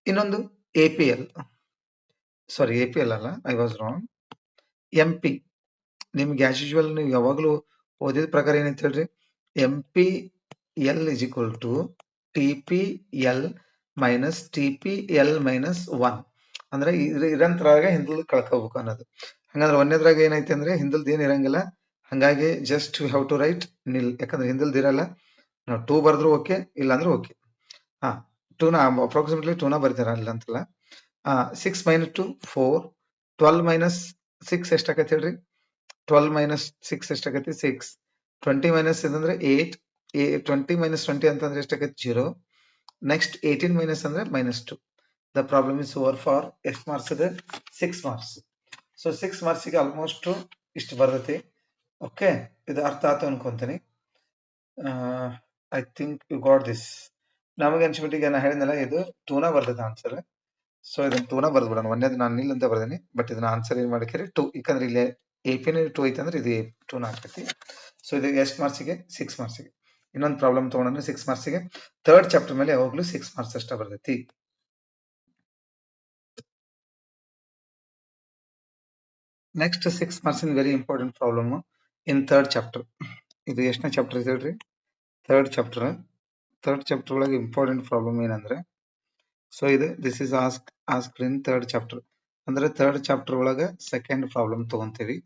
ಇನ್ನೊಂದು ಎಪಿಎಲ್ ಅಲ್ಲ, ಐ ವಾಸ್ ರಾಂಗ್. ಎಂಪಿ ನಿಮ್ಗೆ ಆಸ್ ಯೂಶುವಲ್ ನೀವು ಯಾವಾಗಲೂ ಓದಿದ ಪ್ರಕಾರ ಏನಂತ ಹೇಳ್ರಿ? MP L is equal to TPL minus TPL minus 1. ಅಂದ್ರೆ ಇರಂತರಾಗ ಹಿಂದಲ್ ಕಳ್ಕೋಬೇಕು ಅನ್ನೋದು. ಹಂಗಂದ್ರೆ ಒಂದೇದ್ರಾಗ ಏನೈತೆ ಅಂದ್ರೆ ಹಿಂದಲ್ದ ಏನ್ ಇರಂಗಿಲ್ಲ. ಹಂಗಾಗಿ just we have to write nil. ಯಾಕಂದ್ರೆ ಹಿಂದಲ್ದ ಇರಲ್ಲ. ನಾವು 2 ಬರ್ದ್ರು ಓಕೆ, ಇಲ್ಲ ಅಂದ್ರೆ ಓಕೆ. 2ನ ಅಪ್ರಾಕ್ಸಿಮೇಟ್ಲಿ 2ನ ಬರ್ತಾರ ಇಲ್ಲ ಅಂತಲ್ಲ. 6 ಮೈನಸ್ 2 4 12 ಮೈನಸ್ 6 ಎಷ್ಟಾಗತ್ತೆ ಹೇಳ್ರಿ? 12 ಮೈನಸ್ 6 ಎಷ್ಟಾಗತ್ತೆ? 6. 20 ಮೈನಸ್ ಇದಂದ್ರೆ 8. 20 ಮೈನಸ್ 20 ಅಂತಂದ್ರೆ ಎಷ್ಟಾಗತ್ತೆ? 0. ನೆಕ್ಸ್ಟ್ 18 ಮೈನಸ್ ಅಂದ್ರೆ -2. The problem is over for ಎಷ್ಟು ಮಾರ್ಕ್ಸ್ ಇದೆ? 6 ಮಾರ್ಕ್ಸ್. ಸೊ 6 ಮಾರ್ಕ್ಸಿಗೆ ಆಲ್ಮೋಸ್ಟ್ ಇಷ್ಟು ಬರ್ತೈತಿ. ಓಕೆ, ಇದು ಅರ್ಥ ಆಯ್ತು ಅನ್ಕೊಂತೀನಿ. I think you got this. ನಮಗೆ ಅನ್ಸ್ಬಿಟ್ಟಿಗೆ ನಾ ಹೇಳಿದ್ನಲ್ಲ ಇದು 2ನ ಬರ್ತೈತೆ ಆನ್ಸರ್. ಸೊ ಇದನ್ನ 2ನ ಬರ್ದ್ಬಿಡೋಣ. ಒಂದೇದು ನಾನು ನಿಲ್ ಅಂತ ಬರ್ದೇನಿ, ಬಟ್ ಇದನ್ನ ಆನ್ಸರ್ ಏನ್ ಮಾಡಿಕೆರಿ 2. ಯಾಕಂದ್ರೆ ಇಲ್ಲಿ ಎಪಿನ 2 ಐತೆ ಅಂದ್ರೆ ಇದು 2ನ ಆಗ್ತೈತಿ. ಸೊ ಇದು ಎಷ್ಟು ಮಾರ್ಕ್ಸಿಗೆ? 6 ಮಾರ್ಕ್ಸಿಗೆ. ಇನ್ನೊಂದು ಪ್ರಾಬ್ಲಮ್ ತಗೊಂಡ್ರೆ 6 ಮಾರ್ಕ್ಸಿಗೆ. ಥರ್ಡ್ ಚಾಪ್ಟರ್ ಮೇಲೆ ಯಾವಾಗ್ಲೂ 6 ಮಾರ್ಕ್ಸ್ ಅಷ್ಟ ಬರ್ತೈತಿ. Next 6 marks very important problem in third chapter. ಇದು ಎಷ್ಟನೇ ಚಾಪ್ಟರ್ ಇದೆ ಹೇಳ್ರಿ? ಥರ್ಡ್ ಚಾಪ್ಟರ್ ಒಳಗೆ ಇಂಪಾರ್ಟೆಂಟ್ ಪ್ರಾಬ್ಲಮ್ ಏನಂದ್ರೆ, ಸೊ ಇದು this is asked in third chapter. ಅಂದ್ರೆ ಥರ್ಡ್ ಚಾಪ್ಟರ್ ಒಳಗೆ ಸೆಕೆಂಡ್ ಪ್ರಾಬ್ಲಮ್ ತಗೊಂತೀವಿ.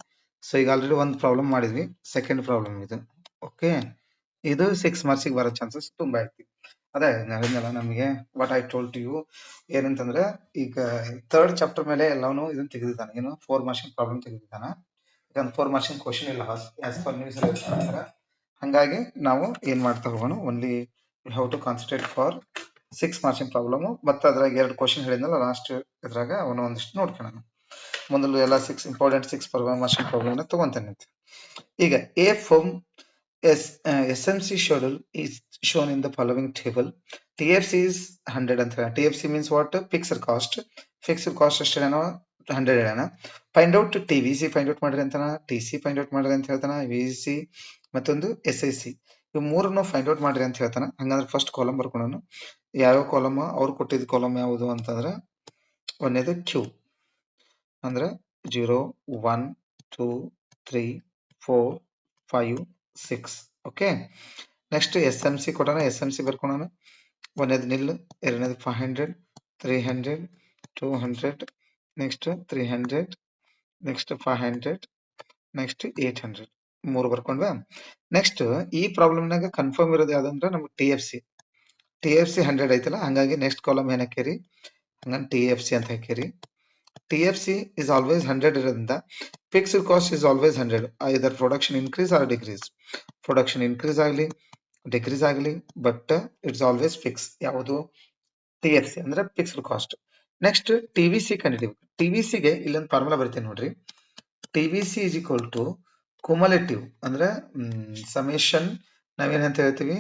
ಸೊ ಈಗ ಆಲ್ರೆಡಿ ಒಂದು ಪ್ರಾಬ್ಲಮ್ ಮಾಡಿದ್ವಿ, ಸೆಕೆಂಡ್ ಪ್ರಾಬ್ಲಮ್ ಇದು. ಓಕೆ, ಇದು 6 ಮಾರ್ಕ್ಸಿಗೆ ಬರೋ ಚಾನ್ಸಸ್ ತುಂಬಾ ಐತಿ. ಅದೇ ಹೇಳಿದ್ನಲ್ಲ ನಮಗೆ what I told to you ಏನಂತಂದ್ರೆ, ಈಗ ಥರ್ಡ್ ಚಾಪ್ಟರ್ ಮೇಲೆ ಎಲ್ಲವೂ ಇದನ್ನ ತೆಗೆದಿದ್ದಾನೆ. ಏನು 4 ಮಾರ್ಕ್ಸಿನ ಪ್ರಾಬ್ಲಮ್ ತೆಗೆದಿದ್ದಾನ. ಯಾಕಂದ್ರೆ 4 ಮಾರ್ಕ್ಸಿನ ಕ್ವಶನ್ ಇಲ್ಲ ಆಸ್ ಪರ್ ನ್ಯೂಸ್ ಅಲ್ಲಿ. ಹಂಗಾಗಿ ನಾವು ಏನ್ ಮಾಡ್ತಾ ಹೋಗೋಣ, only how to concentrate for 6 ಮಾರ್ಕ್ಸಿನ ಪ್ರಾಬ್ಲಮ್. ಮತ್ತೆ ಅದ್ರಾಗ 2 ಕ್ವಶನ್ ಹೇಳಿದ್ನಲ್ಲ ಲಾಸ್ಟ್ ಇದ್ರಾಗ ಅವನು ಒಂದಿಷ್ಟು ನೋಡ್ಕೊಳ್ಳೋಣ. ಮೊದಲು ಎಲ್ಲ 6 ಇಂಪಾರ್ಟೆಂಟ್ 6 ಮಾರ್ಕ್ಸಿನ ಪ್ರಾಬ್ಲಮ್ ತಗೊಂತಾನೆ. ಈಗ A firm SMC schedule is shown in the following table. TFC is 100 ಅಂತ. TFC means what? Fixed cost. Fixed cost ಎಷ್ಟು ಹೇಳೋಣ? 100 ಹೇಳೋಣ. Find out TVC find out ಮಾಡ್ರಿ ಅಂತಾನ, TC ಫೈಂಡ್ ಔಟ್ ಮಾಡ್ರಿ ಅಂತ ಹೇಳ್ತಾನ, VC ಮತ್ತೊಂದು SIC ಇವು ಮೂರನ್ನು ಫೈಂಡ್ ಔಟ್ ಮಾಡ್ರಿ ಅಂತ ಹೇಳ್ತಾನ. ಹಂಗಂದ್ರೆ ಫಸ್ಟ್ ಕಾಲಮ್ ಬರ್ಕೊಳ್ಳೋಣ. ಯಾವ್ಯಾವ ಕಾಲಮ್? ಅವ್ರು ಕೊಟ್ಟಿದ್ದ ಕಾಲಮ್ ಯಾವುದು ಅಂತಂದ್ರೆ ಒಂದೇದು Q ಅಂದ್ರೆ 0 1 2 3 4 5 6. ಓಕೆ, ನೆಕ್ಸ್ಟ್ SMC ಕೊಡೋಣ. SMC ಬರ್ಕೊಳ್ಳೋಣ. ಒಂದೇದು ನಿಲ್, ಎರಡನೇದು 500 300 200 ನೆಕ್ಸ್ಟ್ 300 ನೆಕ್ಸ್ಟ್ 500 ನೆಕ್ಸ್ಟ್ 800 ಮೂರು ಬರ್ಕೊಂಡ್ವಾ. ನೆಕ್ಸ್ಟ್ ಈ ಪ್ರಾಬ್ಲಮ್ನಾಗ ಕನ್ಫರ್ಮ್ ಇರೋದು ಯಾವ್ದಂದ್ರೆ ನಮ್ಗೆ TFC 100 ಐತಲ್ಲ. ಹಂಗಾಗಿ ನೆಕ್ಸ್ಟ್ ಕಾಲಮ್ ಏನ್ ಹಾಕೇರಿ? ಹಂಗಂದ್ರೆ TFC ಅಂತ ಹಾಕೇರಿ. TFC is always 100 ಇರೋದ್ರಿಂದ fixed cost is always 100. Either production increase or decrease. Production increase ಆಗಲಿ ಡಿಕ್ರೀಸ್ ಆಗಲಿ ಬಟ್ ಇಟ್ಸ್ ಆಲ್ವೇಸ್ ಫಿಕ್ಸ್. ಯಾವುದು TFC ಅಂದ್ರೆ ಫಿಕ್ಸ್ಡ್ ಕಾಸ್ಟ್. Next TVC ಕಂಡಿಡಿಬೇಕು. TVCಗೆ ಇಲ್ಲೊಂದು ಫಾರ್ಮುಲಾ ಬರುತ್ತೆ ನೋಡ್ರಿ. TVC is equal to ಕುಮುಲೇಟಿವ್ ಅಂದ್ರೆ ಸಮೇಶನ್ ನಾವೇನಂತ ಹೇಳ್ತೀವಿ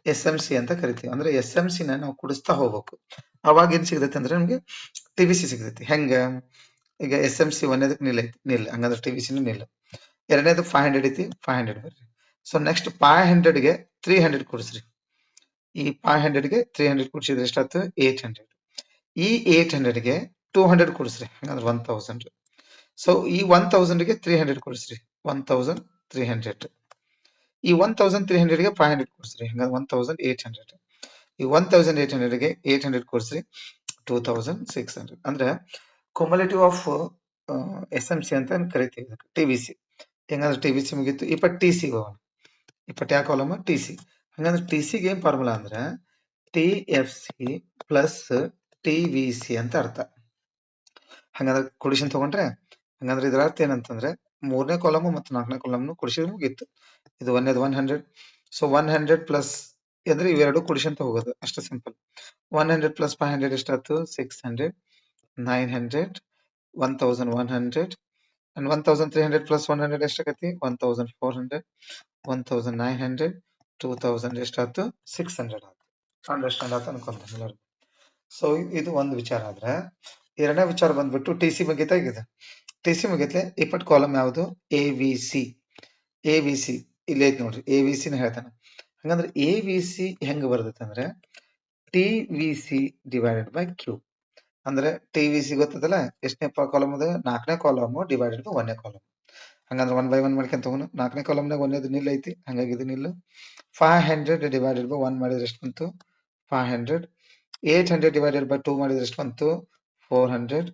SMC ಅಂತ ಕರಿತೀವಿ. ಅಂದ್ರೆ SMC ನ ನಾವು ಕುಡಿಸ್ತಾ ಹೋಗ್ಬೇಕು. ಅವಾಗ ಏನ್ ಸಿಗತೈತೆ ಅಂದ್ರೆ ನಮ್ಗೆ TVC ಸಿಗತೈತಿ. ಹೆಂಗ ಈಗ SMC ಒಂದೇದಕ್ಕೆ ನಿಲ್ ಐತಿ ನಿಲ್, ಹಂಗಂದ್ರೆ TVC ನಿಲ್. ಎರಡನೇದು 500 ಐತಿ 500 ಬರ್ರಿ. ಸೊ ನೆಕ್ಸ್ಟ್ 500ಗೆ 300 ಕೊಡಿಸ್ರಿ. ಈ 500ಗೆ 300 ಕೊಡಿಸಿದ್ರೆ ಎಷ್ಟಾಯ್ತು 800. ಈ 800ಗೆ 200 ಕೊಡಿಸ್ರಿ, ಹಂಗಂದ್ರೆ 1000. ಸೊ ಈ 1000ಗೆ 300 ಕೊಡಿಸ್ರಿ 1300. ಈ 1300ಗೆ 500 ಕೊಡಿಸ್ರಿ, ಹಂಗಂದ್ರೆ 1800. ಈ 1800ಗೆ 800 ಕೊಡಿಸ್ರಿ 2600. ಅಂದ್ರೆ ಕುಮುಲೇಟಿವ್ ಆಫ್ SMC ಅಂತ ಕರಿತೀವಿ TVC. ಹೆಂಗಂದ್ರೆ TVC ಮುಗೀತು. ಇಪ್ಪ TC ಹೋಗೋಣ. ಇಪ್ಪ ಯಾವ ಕಾಲಮ್ TC. ಹಂಗಂದ್ರೆ TCಗೆ ಏನ್ ಫಾರ್ಮುಲಾ ಅಂದ್ರೆ TFC ಪ್ಲಸ್ TVC ಅಂತ ಅರ್ಥ. ಹಂಗಂದ್ರೆ ಕೊಡಿಷನ್ ತಗೊಂಡ್ರೆ ಹಂಗಂದ್ರೆ ಇದರ ಅರ್ಥ ಏನಂತಂದ್ರೆ ಮೂರನೇ ಕಾಲಮ್ ಮತ್ತು ನಾಲ್ಕನೇ ಕಾಲಮ್ನು ಕೊಡಿಸಿದ್ರೆ ಮುಗೀತು. ಇದು ಒಂದೇದು 100. ಸೊ 100 ಪ್ಲಸ್ ಅಂದ್ರೆ ಇವೆರಡು ಕೊಡಿಷನ್ ಹೋಗೋದು ಅಷ್ಟು ಸಿಂಪಲ್. 100 ಪ್ಲಸ್ 500 ಎಷ್ಟಾಯ್ತು 600, 900, 1100 and 1300 plus 100 ಎಷ್ಟಾಗತಿ 1400, 1900, 2000 ಎಷ್ಟಾಯ್ತು 600 ಆಯ್ತು. ಅಂಡರ್ಸ್ಟ್ಯಾಂಡ್ ಆಯ್ತು ಅನ್ಕೊಂತೀನಿ ಎಲ್ಲರಿಗೂ. ಸೊ ಇದು ಒಂದು ವಿಚಾರ ಆದ್ರೆ, ಎರಡನೇ ವಿಚಾರ ಬಂದ್ಬಿಟ್ಟು TC ಮುಗಿತಾ ಇದೆ. TC ಮುಗಿತ್ಲೆ ಇಪ್ಪತ್ತು ಕಾಲಮ್ ಯಾವುದು AVC. ಇಲ್ಲಿ ಐತಿ ನೋಡ್ರಿ AVC ನ ಹೇಳ್ತಾನೆ. ಹಂಗಂದ್ರೆ AVC ಹೆಂಗ ಬರ್ತೈತೆ ಅಂದ್ರೆ TVC ಡಿವೈಡೆಡ್ ಬೈ Q. ಅಂದ್ರೆ TVC ಗೊತ್ತದಲ್ಲ ಎಷ್ಟನೇ ಕಾಲಮ್ ಅದ ನಾಲ್ಕನೇ ಕಾಲಮ್ ಡಿವೈಡೆಡ್ ಬೈ ಒಂದನೇ ಕಾಲಮ್. ಹಂಗಂದ್ರೆ 1 by 1 ಮಾಡ್ಕೊಂತ ಹೋಗೋಣ. ನಾಲ್ಕನೇ ಕಾಲಮ್ನಾಗ ಒಂದೇದು ನಿಲ್ ಐತಿ, ಹಂಗಾಗಿ ಇದು ನಿಲ್ಲು. 500 ಡಿವೈಡೆಡ್ ಬೈ 1 ಮಾಡಿದ್ರೆ ಎಷ್ಟು ಬಂತು 500. 800 ಡಿವೈಡೆಡ್ ಬೈ 2 ಮಾಡಿದ್ರೆ ಎಷ್ಟು ಬಂತು 400.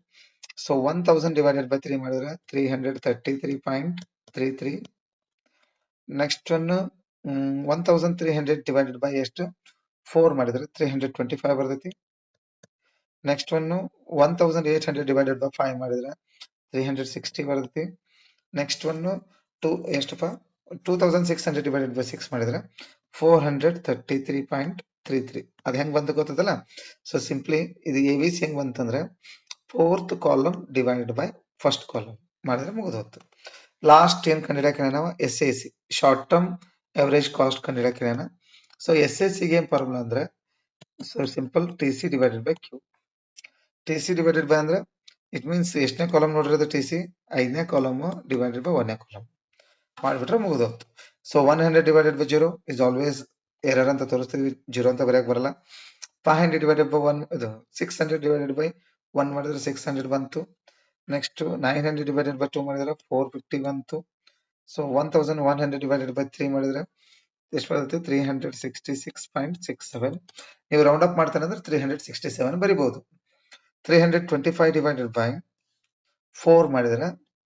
ಸೊ 1000 ಡಿವೈಡೆಡ್ ಬೈ 3 ಮಾಡಿದ್ರೆ 333.33. ನೆಕ್ಸ್ಟ್ ಒನ್ 1300 ಡಿವೈಡೆಡ್ ಬೈ ಎಷ್ಟು 4 ಮಾಡಿದ್ರೆ 325 ಬರ್ತೈತಿ. ನೆಕ್ಸ್ಟ್ ಒನ್ 1800 ಡಿವೈಡೆಡ್ ಬೈ 5 ಮಾಡಿದ್ರೆ 360 ಬರ್ತೈತಿ. ನೆಕ್ಸ್ಟ್ ಒನ್ ಎಷ್ಟಪ್ಪ 2600 ಡಿವೈಡೆಡ್ ಬೈ 6 ಮಾಡಿದ್ರೆ 433.33. ಅದು ಹೆಂಗ್ ಬಂತು ಗೊತ್ತದಲ್ಲ. ಸೊ ಸಿಂಪ್ಲಿ ಇದು AVC ಹೆಂಗ್ ಬಂತಂದ್ರೆ fourth column divided by first column ಮಾಡಿದ್ರೆ ಮುಗಿದು ಹೋಗ್ತು. ಲಾಸ್ಟ್ ಏನ್ ಕಂಡಿಡಕ್ಕೆ ನಾವು SAC short term average cost ಕಂಡಿಡಕ್ಕೆ. ಸೊ SAC ಗೆ ಏನ್ ಫಾರ್ಮುಲಾ ಅಂದ್ರೆ so simple TC divided by Q. TC divided by ಅಂದ್ರೆ ಇಟ್ ಮೀನ್ಸ್ ಎಷ್ಟನೇ ಕಾಲಮ್ ನೋಡಿರೋದು TC 5ನೇ ಕಾಲಮ್ ಡಿವೈಡೆಡ್ ಬೈ 1ನೇ ಕಾಲಮ್ ಮಾಡಿಬಿಟ್ರೆ ಮುಗಿದೋಗ್ತು. So 100 divided by 0 is always error ಅಂತ ತೋರಿಸ್ತೀವಿ, 0 ಅಂತ ಬರೆಯಕ್ ಬರಲ್ಲ. 500 ಡಿವೈಡೆಡ್ ಬೈ 1 ಇದು 600 ಡಿವೈಡೆಡ್ ಬೈ 1 ಮಾಡಿದ್ರೆ 600 ಬಂತು. ನೆಕ್ಸ್ಟ್ 900 ಡಿವೈಡೆಡ್ ಬೈ 2 ಮಾಡಿದ್ರೆ 450 ಬಂತು. ಸೊ 1100 ಡಿವೈಡೆಡ್ ಬೈ 3 ಮಾಡಿದ್ರೆ ಎಷ್ಟು ಬರುತ್ತೆ 366.67. ನೀವು ರೌಂಡ್ ಅಪ್ ಮಾಡ್ತಾನೆ ಅಂದ್ರೆ 367 ಬರಿಬಹುದು. 325 ಡಿವೈಡೆಡ್ ಬೈ 4 ಮಾಡಿದ್ರೆ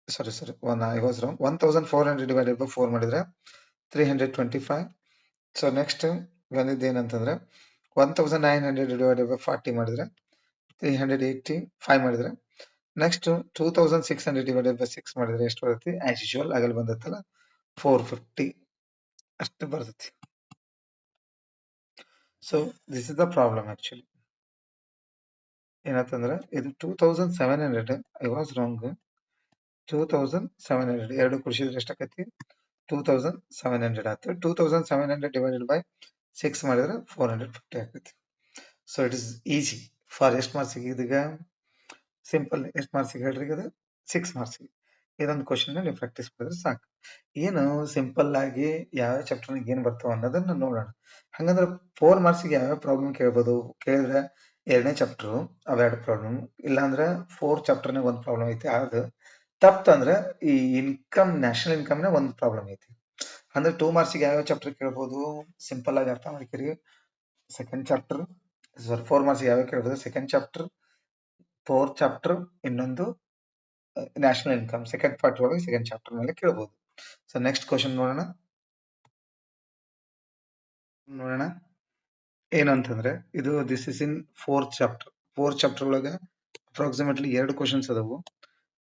ಸಾರಿ 1400 ಡಿವೈಡೆಡ್ ಬೈ 4 ಮಾಡಿದ್ರೆ 325. ಸೊ ನೆಕ್ಸ್ಟ್ ಬಂದಿದ್ದು ಏನಂತಂದ್ರೆ 1900 ಡಿವೈಡೆಡ್ ಬೈ 40 ಮಾಡಿದ್ರೆ 385 ಮಾಡಿದ್ರೆ ನೆಕ್ಸ್ಟ್ 2600 ಡಿವೈಡೆಡ್ ಬೈ 6 ಮಾಡಿದ್ರೆ ಎಷ್ಟು ಬರುತ್ತೆ ಆಸ್ ಯೂಶುವಲ್ ಆಗಲ್ ಬಂದತ್ತಲ್ಲ 450 ಅಷ್ಟು ಬರ್ತೈತಿ. So this is the problem actually. ಏನಂತಂದ್ರೆ ಇದು 2700 ಐ ವಾಸ್ ರಾಂಗ್. 2700 ಎರಡು ಕುಡಿಸಿದ್ರೆ ಎಷ್ಟಾಕತಿ 2700 ಆಯ್ತು. 2700 ಡಿವೈಡೆಡ್ ಬೈ 6 ಮಾಡಿದ್ರೆ 450 ಆಗ್ತೈತಿ. So it is easy for ಎಷ್ಟು ಮಾರ್ಕ್ಸಿಗೆ ಇದೀಗ ಸಿಂಪಲ್ ಎಷ್ಟು ಮಾರ್ಕ್ಸಿಗೆ ಹೇಳ್ರಿ ಇದು 6 ಮಾರ್ಕ್ಸಿಗೆ. ಇದೊಂದು ಕ್ವಶನ್ ನೀವು ಪ್ರಾಕ್ಟೀಸ್ ಮಾಡಿದ್ರೆ ಸಾಕು. ಏನು ಸಿಂಪಲ್ ಆಗಿ ಯಾವ ಚಾಪ್ಟರ್ ಏನ್ ಬರ್ತಾವ ಅನ್ನೋದನ್ನ ನೋಡೋಣ. ಹಂಗಂದ್ರೆ 4 ಮಾರ್ಕ್ಸಿಗೆ ಯಾವ್ಯಾವ ಪ್ರಾಬ್ಲಮ್ ಕೇಳ್ಬೋದು ಕೇಳಿದ್ರೆ ಎರಡನೇ ಚಾಪ್ಟರ್ ಅವೆರಡು ಪ್ರಾಬ್ಲಮ್, ಇಲ್ಲಾಂದ್ರೆ 4 ಚಾಪ್ಟರ್ನಾಗ ಒಂದು ಪ್ರಾಬ್ಲಮ್ ಐತಿ. ಅದು ತಪ್ಪಂದ್ರೆ ಈ ಇನ್ಕಮ್ ನ್ಯಾಷನಲ್ ಇನ್ಕಮ್ ನ ಒಂದು ಪ್ರಾಬ್ಲಮ್ ಐತಿ. ಅಂದ್ರೆ 2 ಮಾರ್ಕ್ಸಿಗೆ ಯಾವ್ಯಾವ ಚಾಪ್ಟರ್ ಕೇಳ್ಬೋದು ಸಿಂಪಲ್ ಆಗಿ ಅರ್ಥ ಮಾಡ್ಕಿರಿ. ಸೆಕೆಂಡ್ ಚಾಪ್ಟರ್ ಸಾರಿ 4 ಮಾರ್ಕ್ಸಿಗೆ ಯಾವ್ಯಾವ ಕೇಳ್ಬೋದು ಸೆಕೆಂಡ್ ಚಾಪ್ಟರ್ 4th ಚಾಪ್ಟರ್ ಇನ್ನೊಂದು ನ್ಯಾಷನಲ್ ಇನ್ಕಮ್ ಸೆಕೆಂಡ್ ಪಾರ್ಟ್ ಒಳಗೆ ಸೆಕೆಂಡ್ ಚಾಪ್ಟರ್ ಮೇಲೆ ಕೇಳ್ಬೋದು. ಸೊ ನೆಕ್ಸ್ಟ್ ಕ್ವಶನ್ ನೋಡೋಣ ಏನು ಅಂತಂದ್ರೆ ಇದು this is in 4th chapter. 4th chapter ಒಳಗೆ ಅಪ್ರಾಕ್ಸಿಮೇಟ್ಲಿ 2 ಕ್ವಶನ್ಸ್ ಅದಾವು.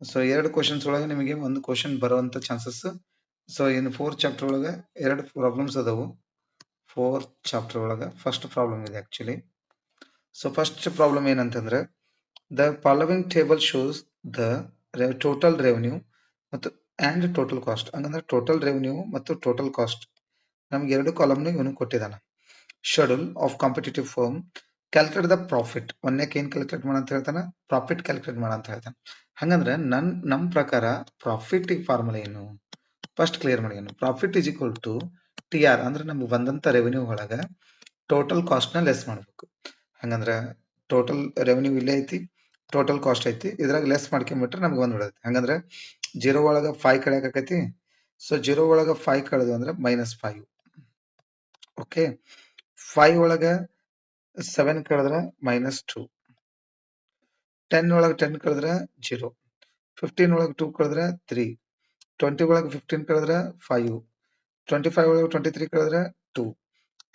ಸೊ 2 ಕ್ವಶನ್ಸ್ ಒಳಗೆ ನಿಮಗೆ ಒಂದು ಕ್ವಶನ್ ಬರುವಂತ ಚಾನ್ಸಸ್. ಸೊ ಇನ್ 4 ಚಾಪ್ಟರ್ ಒಳಗೆ 2 ಪ್ರಾಬ್ಲಮ್ಸ್ ಅದಾವು. 4 ಚಾಪ್ಟರ್ ಒಳಗೆ ಫಸ್ಟ್ ಪ್ರಾಬ್ಲಮ್ ಇದೆ ಆಕ್ಚುಲಿ. ಸೊ ಫಸ್ಟ್ ಪ್ರಾಬ್ಲಮ್ ಏನಂತಂದ್ರೆ the following table shows the total revenue ಮತ್ತು ಅಂಡ್ ಟೋಟಲ್ ಕಾಸ್ಟ್. ಹಂಗಂದ್ರೆ ಟೋಟಲ್ ರೆವೆನ್ಯೂ ಮತ್ತು ಟೋಟಲ್ ಕಾಸ್ಟ್ ನಮ್ಗೆ 2 ಕಾಲಮ್ನ ಇವನು ಕೊಟ್ಟಿದ್ದಾನ. Schedule of competitive firm calculate the profit. ಒಂದಕ್ಕೆ ಏನ್ ಕ್ಯಾಲ್ಕುಲೇಟ್ ಮಾಡ ಅಂತ ಹೇಳ್ತಾನ, ಪ್ರಾಫಿಟ್ ಕ್ಯಾಲ್ಕುಲೇಟ್ ಮಾಡ ಅಂತ ಹೇಳ್ತಾನೆ. ಹಂಗಂದ್ರೆ ನಮ್ ಪ್ರಕಾರ ಪ್ರಾಫಿಟ್ ಫಾರ್ಮುಲಾ ಏನು ಫಸ್ಟ್ ಕ್ಲಿಯರ್ ಮಾಡಿ. Profit is equal to T R, ಅಂದ್ರೆ ನಮ್ಗೆ ಬಂದಂತ ರೆವೆನ್ಯೂ ಒಳಗ ಟೋಟಲ್ ಕಾಸ್ಟ್ ನ ಲೆಸ್ ಮಾಡ್ಬೇಕು. ಹಂಗಂದ್ರ ಟೋಟಲ್ ರೆವೆನ್ಯೂ ಇಲ್ಲೇ ಐತಿ, ಟೋಟಲ್ ಕಾಸ್ಟ್ ಐತಿ, ಇದ್ರಾಗ ಲೆಸ್ ಮಾಡ್ಕೊಂಡ್ಬಿಟ್ರೆ ನಮ್ಗೆ ಬಂದ್ಬಿಡೈತಿ. ಹಂಗಂದ್ರೆ 0 ಒಳಗ 5 ಕಳೆಯಾಕೈತಿ. ಸೊ 0 ಒಳಗ 5 ಕಳೆದು ಅಂದ್ರೆ -5. ಓಕೆ, 5 ಒಳಗ 7 ಕಳೆದ್ರೆ -2, 10 ಒಳಗ 10 ಕಳೆದ್ರೆ 0, 15 ಒಳಗ 2 ಕಳೆದ್ರೆ 3, 20 ಒಳಗ 15 ಕಳೆದ್ರೆ 5, 25 ಒಳಗ 23 ಕಳೆದ್ರೆ 2,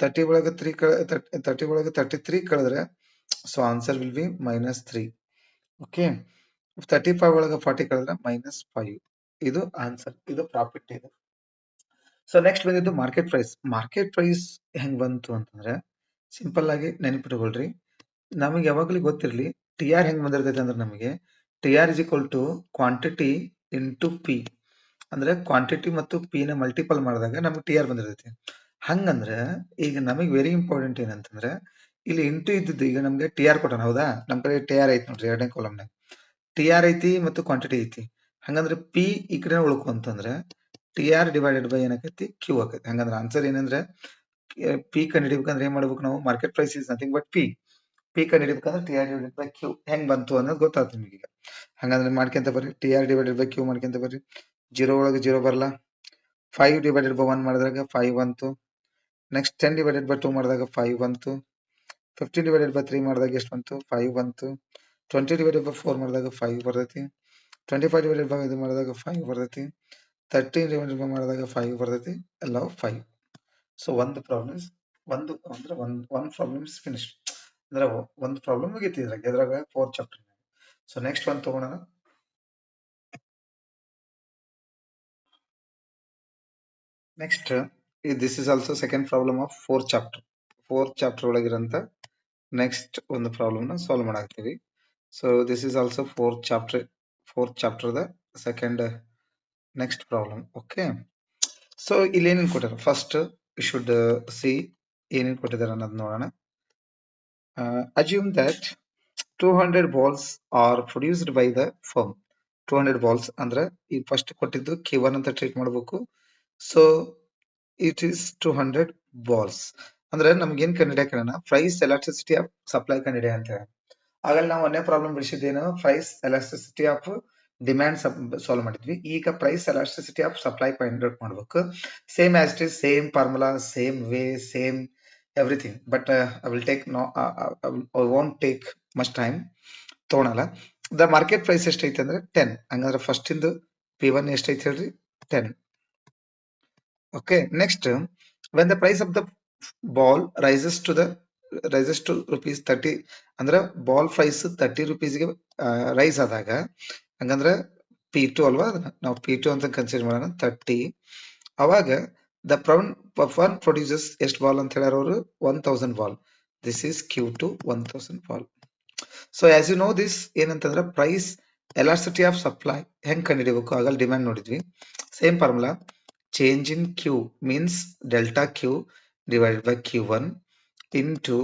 30 ಒಳಗ 30 ಒಳಗ 33 ಕಳೆದ್ರೆ so answer will be -3. Okay, 35 ಒಳಗ 40 ಕಳೆದ್ರೆ -5. ಇದು ಆನ್ಸರ್, ಇದು ಪ್ರಾಫಿಟ್ ಇದೆ. ಸೊ ನೆಕ್ಸ್ಟ್ ಬಂದಿದ್ದು ಮಾರ್ಕೆಟ್ ಪ್ರೈಸ್. ಮಾರ್ಕೆಟ್ ಪ್ರೈಸ್ ಹೆಂಗ್ ಬಂತು ಅಂತಂದ್ರೆ ಸಿಂಪಲ್ ಆಗಿ ನೆನಪಿಟ್ಕೊಳ್ರಿ. ನಮಗೆ ಯಾವಾಗ್ಲೂ ಗೊತ್ತಿರ್ಲಿ ಟಿ ಆರ್ ಹೆಂಗ್ ಬಂದಿರ್ತೈತೆ ಅಂದ್ರೆ ನಮಗೆ T R is equal to quantity into P. ಅಂದ್ರೆ ಕ್ವಾಂಟಿಟಿ ಮತ್ತು ಪಿ ನ ಮಲ್ಟಿಪಲ್ ಮಾಡಿದಾಗ ನಮ್ಗೆ ಟಿ ಆರ್ ಬಂದಿರ್ತೈತಿ. ಹಂಗಂದ್ರೆ ಈಗ ನಮಗೆ ವೆರಿ ಇಂಪಾರ್ಟೆಂಟ್ ಏನಂತಂದ್ರೆ ಇಲ್ಲಿ ಇಂಟು ಇದ್ದಿದ್ದು ಈಗ ನಮ್ಗೆ ಟಿ ಆರ್ ಕೊಟ್ಟಾನ. ಹೌದಾ, ನಮ್ ಕಡೆ ಟಿ ಆರ್ ಐತಿ ನೋಡ್ರಿ, 2ನೇ ಕಾಲಮ್ನಾಗ ಟಿ ಆರ್ ಐತಿ ಮತ್ತು ಕ್ವಾಂಟಿಟಿ ಐತಿ. ಹಂಗಂದ್ರೆ ಪಿ ಈ ಕಡೆ ಉಳ್ಕು ಅಂತಂದ್ರೆ ಟಿ ಆರ್ ಡಿವೈಡೆಡ್ ಬೈ ಏನಾಕೈತಿ ಕ್ಯೂ ಆಕೈತಿ. ಹಂಗಂದ್ರೆ ಆನ್ಸರ್ ಏನಂದ್ರೆ ಪಿ ಕಂಡು ಹಿಡಿಬೇಕಂದ್ರೆ ಏನ್ ಮಾಡ್ಬೇಕು ನಾವು, market price is nothing but P ಕಂಡು ಹಿಡಿಬೇಕಂದ್ರೆ T R divided by Q. ಹೆಂಗ್ ಬಂತು ಅನ್ನೋದು ಗೊತ್ತಾಗ್ತದೆ ನಿಮಗೆ ಈಗ. ಹಂಗಂದ್ರೆ ಮಾಡ್ಕೊಂತ ಬರ್ರಿ, T R divided by Q ಮಾಡ್ಕೊಂತ ಬರ್ರಿ. 0 ಒಳಗೆ 0 ಬರಲ್ಲ. 5 ಡಿವೈಡೆಡ್ ಬೈ 1 ಮಾಡಿದಾಗ 5 ಬಂತು. ನೆಕ್ಸ್ಟ್ 10 ಡಿವೈಡೆಡ್ ಬೈ 2 ಮಾಡಿದಾಗ 5 ಬಂತು. 15 ಡಿವೈಡೆಡ್ ಬೈ 3 ಮಾಡಿದಾಗ ಎಷ್ಟು ಬಂತು, 5 ಬಂತು. 20 ಡಿವೈಡೆಡ್ ಬೈ 4 ಮಾಡಿದಾಗ 5 ಬರ್ತೈತಿ. 25 ಡಿವೈಡೆಡ್ ಬೈ ಇದು ಮಾಡಿದಾಗ 5 ಬರ್ತೈತಿ. 30 ಡಿವೈಡೆಡ್ ಬೈ ಮಾಡಿದಾಗ 5 ಬರ್ತೈತಿ. ಎಲ್ಲ 5. ಸೊ ಒಂದು ಪ್ರಾಬ್ಲಮ್ ಒಂದು ಅಂದ್ರೆ ಒಂದ್ ಪ್ರಾಬ್ಲಮ್ ಇಸ್ ಫಿನಿಶ್. ಅಂದ್ರೆ ಒಂದು ಪ್ರಾಬ್ಲಮ್ ಮುಗೀತಿ ಇದ್ರಾಗ 4 ಚಾಪ್ಟರ್. ಸೊ ನೆಕ್ಸ್ಟ್ ಒಂದು ತಗೋಣ. Next this is also second problem of 4 chapter ಒಳಗಿರಂತ ನೆಕ್ಸ್ಟ್ ಒಂದು ಪ್ರಾಬ್ಲಮ್ ನ ಸಾಲ್ವ್ ಮಾಡಾಕ್ತೀವಿ. So this is also 4th chapter the second next problem. Okay, so ಇಲ್ಲಿ ಏನೇನು ಕೊಟ್ಟಾರ ಫಸ್ಟ್ ಶುಡ್ ಸಿ ಏನೇನು ಕೊಟ್ಟಿದ್ದಾರೆ ಅನ್ನೋದು ನೋಡೋಣ. Assume that 200 balls are produced by the firm. 200 balls ಅಂದ್ರೆ ಈ ಫಸ್ಟ್ ಕೊಟ್ಟಿದ್ದು Q1 ಅಂತ ಟ್ರೀಟ್ ಮಾಡಬೇಕು. ಸೊ ಇಟ್ ಈಸ್ 200 balls ಅಂದ್ರೆ ನಮ್ಗೆ ಏನ್ ಕಂಡಿಡಿಯಾಕ ಪ್ರೈಸ್ ಎಲಾಸ್ಟಿಸಿಟಿ ಆಫ್ ಸಪ್ಲೈ ಕಂಡಿಡಿಯ ಅಂತ ಹೇಳಿ. ಆಗಲ್ಲ ನಾವು ಒಂದೇ ಪ್ರಾಬ್ಲಮ್ ಬಿಡಿಸಿದ್ದೇನು, price elasticity of demand solve ಮಾಡಿದ್ವಿ. ಈಗ price elasticity of supply find out ಮಾಡ್ಬೇಕು. Same as it is, same formula, same way, same everything. But I will take I want take much time, ತಗೊಳಲ್ಲ. The market price ಎಷ್ಟೈತೆ ಅಂದ್ರೆ 10. ಹಂಗಂದ್ರೆ first ಇಂದು P1 ಎಷ್ಟೈತೆ ಹೇಳ್ರಿ, 10. Okay, next when the price of the ball rises to ₹30 ಅಂದ್ರೆ ball price 30 ರೂಪೀಸ್ಗೆ rice ಆದಾಗ ಹಂಗಂದ್ರೆ P2 ಅಲ್ವಾ, ನಾವು P2 ಅಂತ ಕನ್ಸಿಡರ್ ಮಾಡೋಣ 30. ಅವಾಗ ದ ಫರ್ಮ್ ಪ್ರೊಡ್ಯೂಸಸ್ ಎಷ್ಟು ಬಾಲ್ ಅಂತ ಹೇಳ್ಯಾರ ಅವರು, 1000 ball. This is Q2 1000 ball. So as you know this ಏನಂತಂದ್ರೆ ಪ್ರೈಸ್ ಎಲಾಸ್ಟಿಸಿಟಿ ಆಫ್ ಸಪ್ಲೈ ಹೆಂಗ್ ಕಂಡುಹಿಡಿಬೇಕು, ಆಗಲ್ಲ ಡಿಮ್ಯಾಂಡ್ ನೋಡಿದ್ವಿ. Same formula, change in Q means delta Q divided by Q1 into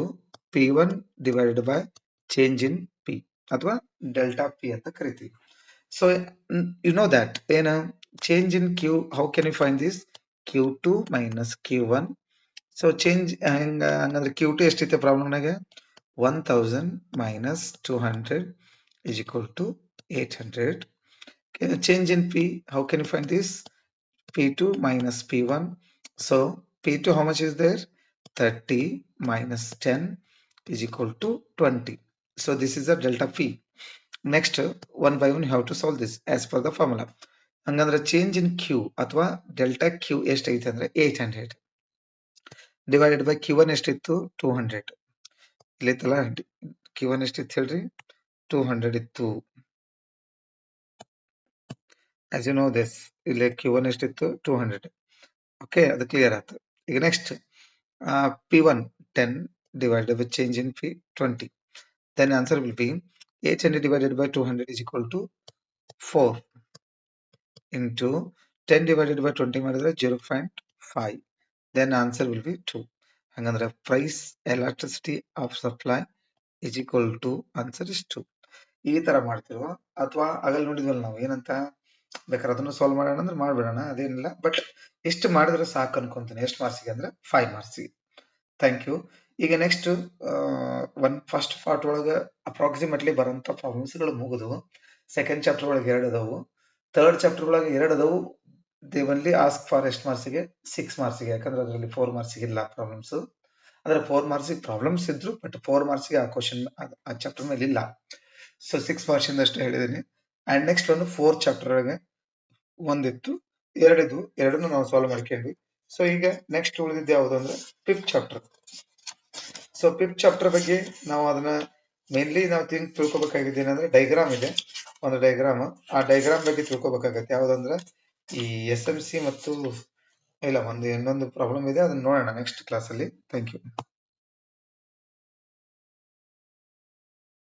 P1 divided by change in P ಅಥವಾ delta P ಅಂತ ಕರಿತೀವಿ. So you know that ಏನು change in Q, how can you find this, Q2 minus Q1. So change ಹಂಗಂದ್ರೆ Q2 ಎಷ್ಟೈತೆ ಪ್ರಾಬ್ಲಮ್ನಾಗೆ, 1000 minus 200 is equal to 800. Change in P, how can you find this, P2 minus P1. So P2 how much is there, 30 minus 10 is equal to 20. So this is the delta P. Next one by one you have to solve this as per the formula. ಹಂಗಂದ್ರೆ change in Q ಅಥವಾ delta Q ಎಷ್ಟೈತೆ ಅಂದ್ರೆ 800 divided by Q1 ಎಷ್ಟಿತ್ತು 200. ಇಲ್ಲಿತ್ತಲ್ಲ Q1 ಎಷ್ಟಿತ್ತು ಹೇಳ್ರಿ 200 ಇತ್ತು. as you know this ಇಲ್ಲಿ Q1 ಎಷ್ಟಿತ್ತು 200. ಓಕೆ, ಅದು ಕ್ಲಿಯರ್ ಆಯ್ತು. ಈಗ next P1 10 divided by change in fee 20. Then answer will be 800 divided by 200 is equal to 4 into 10 divided by 20 ಮಾಡಿದ್ರೆ 0.5. Then answer will be 2. ಹಂಗಂದ್ರೆ price electricity of supply is equal to answer is 2. ಈ ತರ ಮಾಡ್ತಿರುವ ಅಥವಾ ಆಗಲ್ ನೋಡಿದ್ವಲ್ಲ ನಾವು ಏನಂತ, ಬೇಕಾದ್ರೆ ಅದನ್ನು ಸಾಲ್ವ್ ಮಾಡೋಣ ಅಂದ್ರೆ ಮಾಡ್ಬಿಡೋಣ, ಅದೇನಿಲ್ಲ. ಬಟ್ ಎಷ್ಟು ಮಾಡಿದ್ರೆ ಸಾಕು ಅನ್ಕೊಂತೀನಿ. ಎಷ್ಟು ಮಾರ್ಕ್ಸಿಗೆ ಅಂದ್ರೆ 5 ಮಾರ್ಕ್ಸಿಗೆ. Thank you. ಈಗ ನೆಕ್ಸ್ಟ್ ಫಸ್ಟ್ ಪಾರ್ಟ್ ಒಳಗೆ ಅಪ್ರಾಕ್ಸಿಮೇಟ್ಲಿ ಬರೋಂಥ ಪ್ರಾಬ್ಲಮ್ಸ್ಗಳು ಮುಗಿದು ಸೆಕೆಂಡ್ ಚಾಪ್ಟರ್ ಒಳಗೆ 2 ಅದಾವು, ಥರ್ಡ್ ಚಾಪ್ಟರ್ ಒಳಗೆ 2 ಅದಾವು. ದೇ ಒನ್ಲಿ ಆಸ್ಕ್ ಫಾರ್ ಎಷ್ಟು ಮಾರ್ಕ್ಸಿಗೆ 6 ಮಾರ್ಕ್ಸಿಗೆ, ಯಾಕಂದ್ರೆ ಅದರಲ್ಲಿ 4 ಮಾರ್ಕ್ಸಿಗೆ ಇಲ್ಲ ಪ್ರಾಬ್ಲಮ್ಸ್. ಅಂದ್ರೆ 4 ಮಾರ್ಕ್ಸಿಗೆ ಪ್ರಾಬ್ಲಮ್ಸ್ ಇದ್ರು, ಬಟ್ 4 ಮಾರ್ಕ್ಸಿಗೆ ಆ ಕ್ವಶನ್ ಆ ಚಾಪ್ಟರ್ ಮೇಲೆ ಇಲ್ಲ. ಸೊ 6 ಮಾರ್ಕ್ಸ್ ಇಂದ ಅಷ್ಟೇ ಹೇಳಿದೀನಿ. ಅಂಡ್ ನೆಕ್ಸ್ಟ್ ಒಂದು 4th ಚಾಪ್ಟರ್ ಒಳಗೆ ಒಂದಿತ್ತು, ಎರಡಿದ್ವು, ಎರಡನ್ನು ನಾವು ಸಾಲ್ವ್ ಮಾಡ್ಕೊಂಡ್ವಿ. ಸೊ ಈಗ ನೆಕ್ಸ್ಟ್ ಉಳಿದಿದ್ದು ಯಾವುದು ಅಂದ್ರೆ 5th chapter. So 5th chapter ಬಗ್ಗೆ ನಾವು ಅದನ್ನ ಮೇನ್ಲಿ ನಾವು ತಿಳ್ಕೊಬೇಕಾಗಿದ್ದು ಏನಂದ್ರೆ ಡೈಗ್ರಾಮ್ ಇದೆ, ಒಂದು ಡೈಗ್ರಾಮ್. ಆ ಡೈಗ್ರಾಮ್ ಬಗ್ಗೆ ತಿಳ್ಕೊಬೇಕಾಗತ್ತೆ. ಯಾವ್ದಂದ್ರೆ ಈ SMC ಮತ್ತು ಇಲ್ಲ ಇನ್ನೊಂದು ಪ್ರಾಬ್ಲಮ್ ಇದೆ, ಅದನ್ನ ನೋಡೋಣ ನೆಕ್ಸ್ಟ್ ಕ್ಲಾಸ್ ಅಲ್ಲಿ. Thank you.